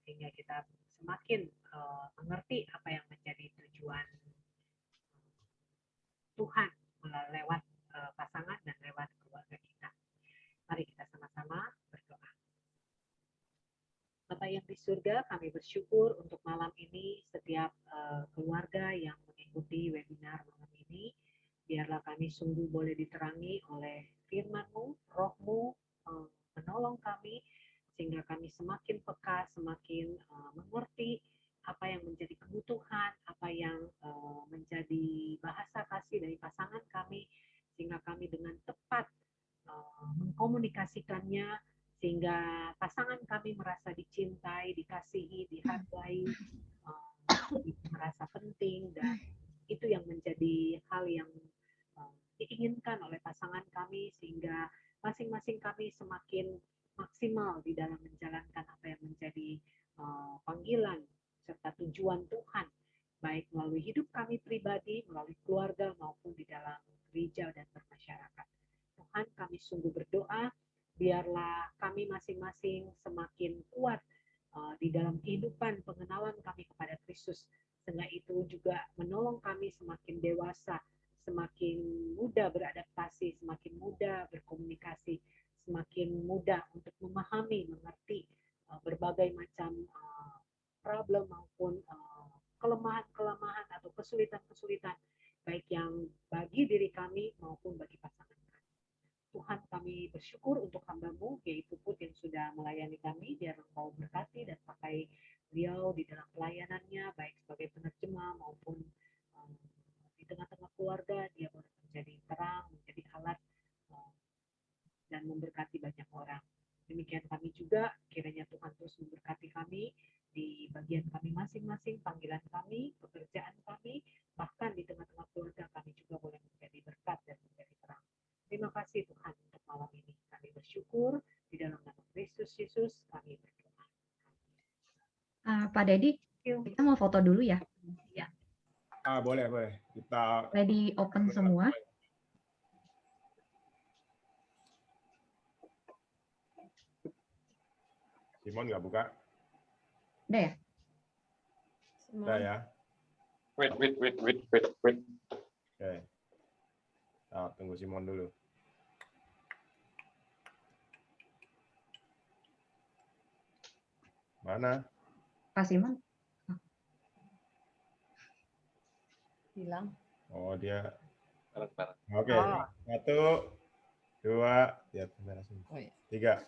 sehingga kita semakin mengerti apa yang menjadi tujuan Tuhan lewat pasangan dan lewat keluarga kita. Mari kita sama-sama berdoa. Bapa yang di surga, kami bersyukur untuk malam ini setiap keluarga yang mengikuti webinar malam ini. Biarlah kami sungguh boleh diterangi oleh firman-Mu, Roh-Mu menolong kami, sehingga kami semakin peka, semakin mengerti apa yang menjadi kebutuhan, apa yang menjadi bahasa kasih dari pasangan kami, sehingga kami dengan tepat mengkomunikasikannya, sehingga pasangan kami merasa dicintai, dikasihi, dihargai, merasa penting, dan itu yang menjadi hal yang diinginkan oleh pasangan kami, sehingga masing-masing kami semakin maksimal di dalam menjalankan apa yang menjadi panggilan serta tujuan Tuhan, baik melalui hidup kami pribadi, melalui keluarga, maupun di dalam gereja dan bermasyarakat. Tuhan, kami sungguh berdoa, biarlah kami masing-masing semakin kuat di dalam kehidupan pengenalan kami kepada Kristus, sehingga itu juga menolong kami semakin dewasa, semakin mudah beradaptasi, semakin mudah berkomunikasi, semakin mudah untuk memahami, mengerti berbagai macam problem maupun kelemahan-kelemahan atau kesulitan-kesulitan, baik yang bagi diri kami maupun bagi pasangan kami. Tuhan, kami bersyukur untuk hamba-Mu, yaitu Put yang sudah melayani kami, biar Engkau berkati dan pakai beliau di dalam pelayanannya, baik sebagai penerjemah maupun di tengah-tengah keluarga, dia boleh menjadi terang, menjadi alat dan memberkati banyak orang. Demikian kami juga, kiranya Tuhan terus memberkati kami di bagian kami masing-masing, panggilan kami, pekerjaan kami, bahkan di tengah-tengah keluarga kami juga boleh menjadi berkat dan menjadi terang. Terima kasih Tuhan untuk malam ini. Kami bersyukur di dalam nama Kristus Yesus kami berdoa. Pak Dedi, kita mau foto dulu ya? Ya. Boleh. Kita ready open semua. Simon nggak buka? Udah ya? Udah ya. Wait. Oke. Tunggu Simon dulu. Mana? Pak Simon? Hilang. Oh, dia. Bareng-bareng. Oke. 1, 2, lihat kamera sini. 3.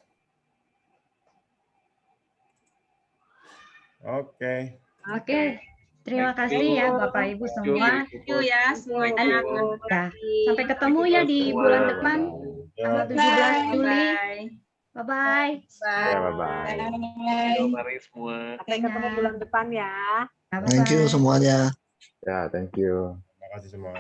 Oke. Oke, terima kasih ya Bapak Ibu semua. Thank you ya semuanya. Nah, sampai ketemu ya di bulan depan tanggal 17 Juli. Bye-bye. Ya, bye-bye. Mari semua. Sampai ketemu bulan depan ya. Thank you semuanya. Ya, thank you. Terima kasih semua.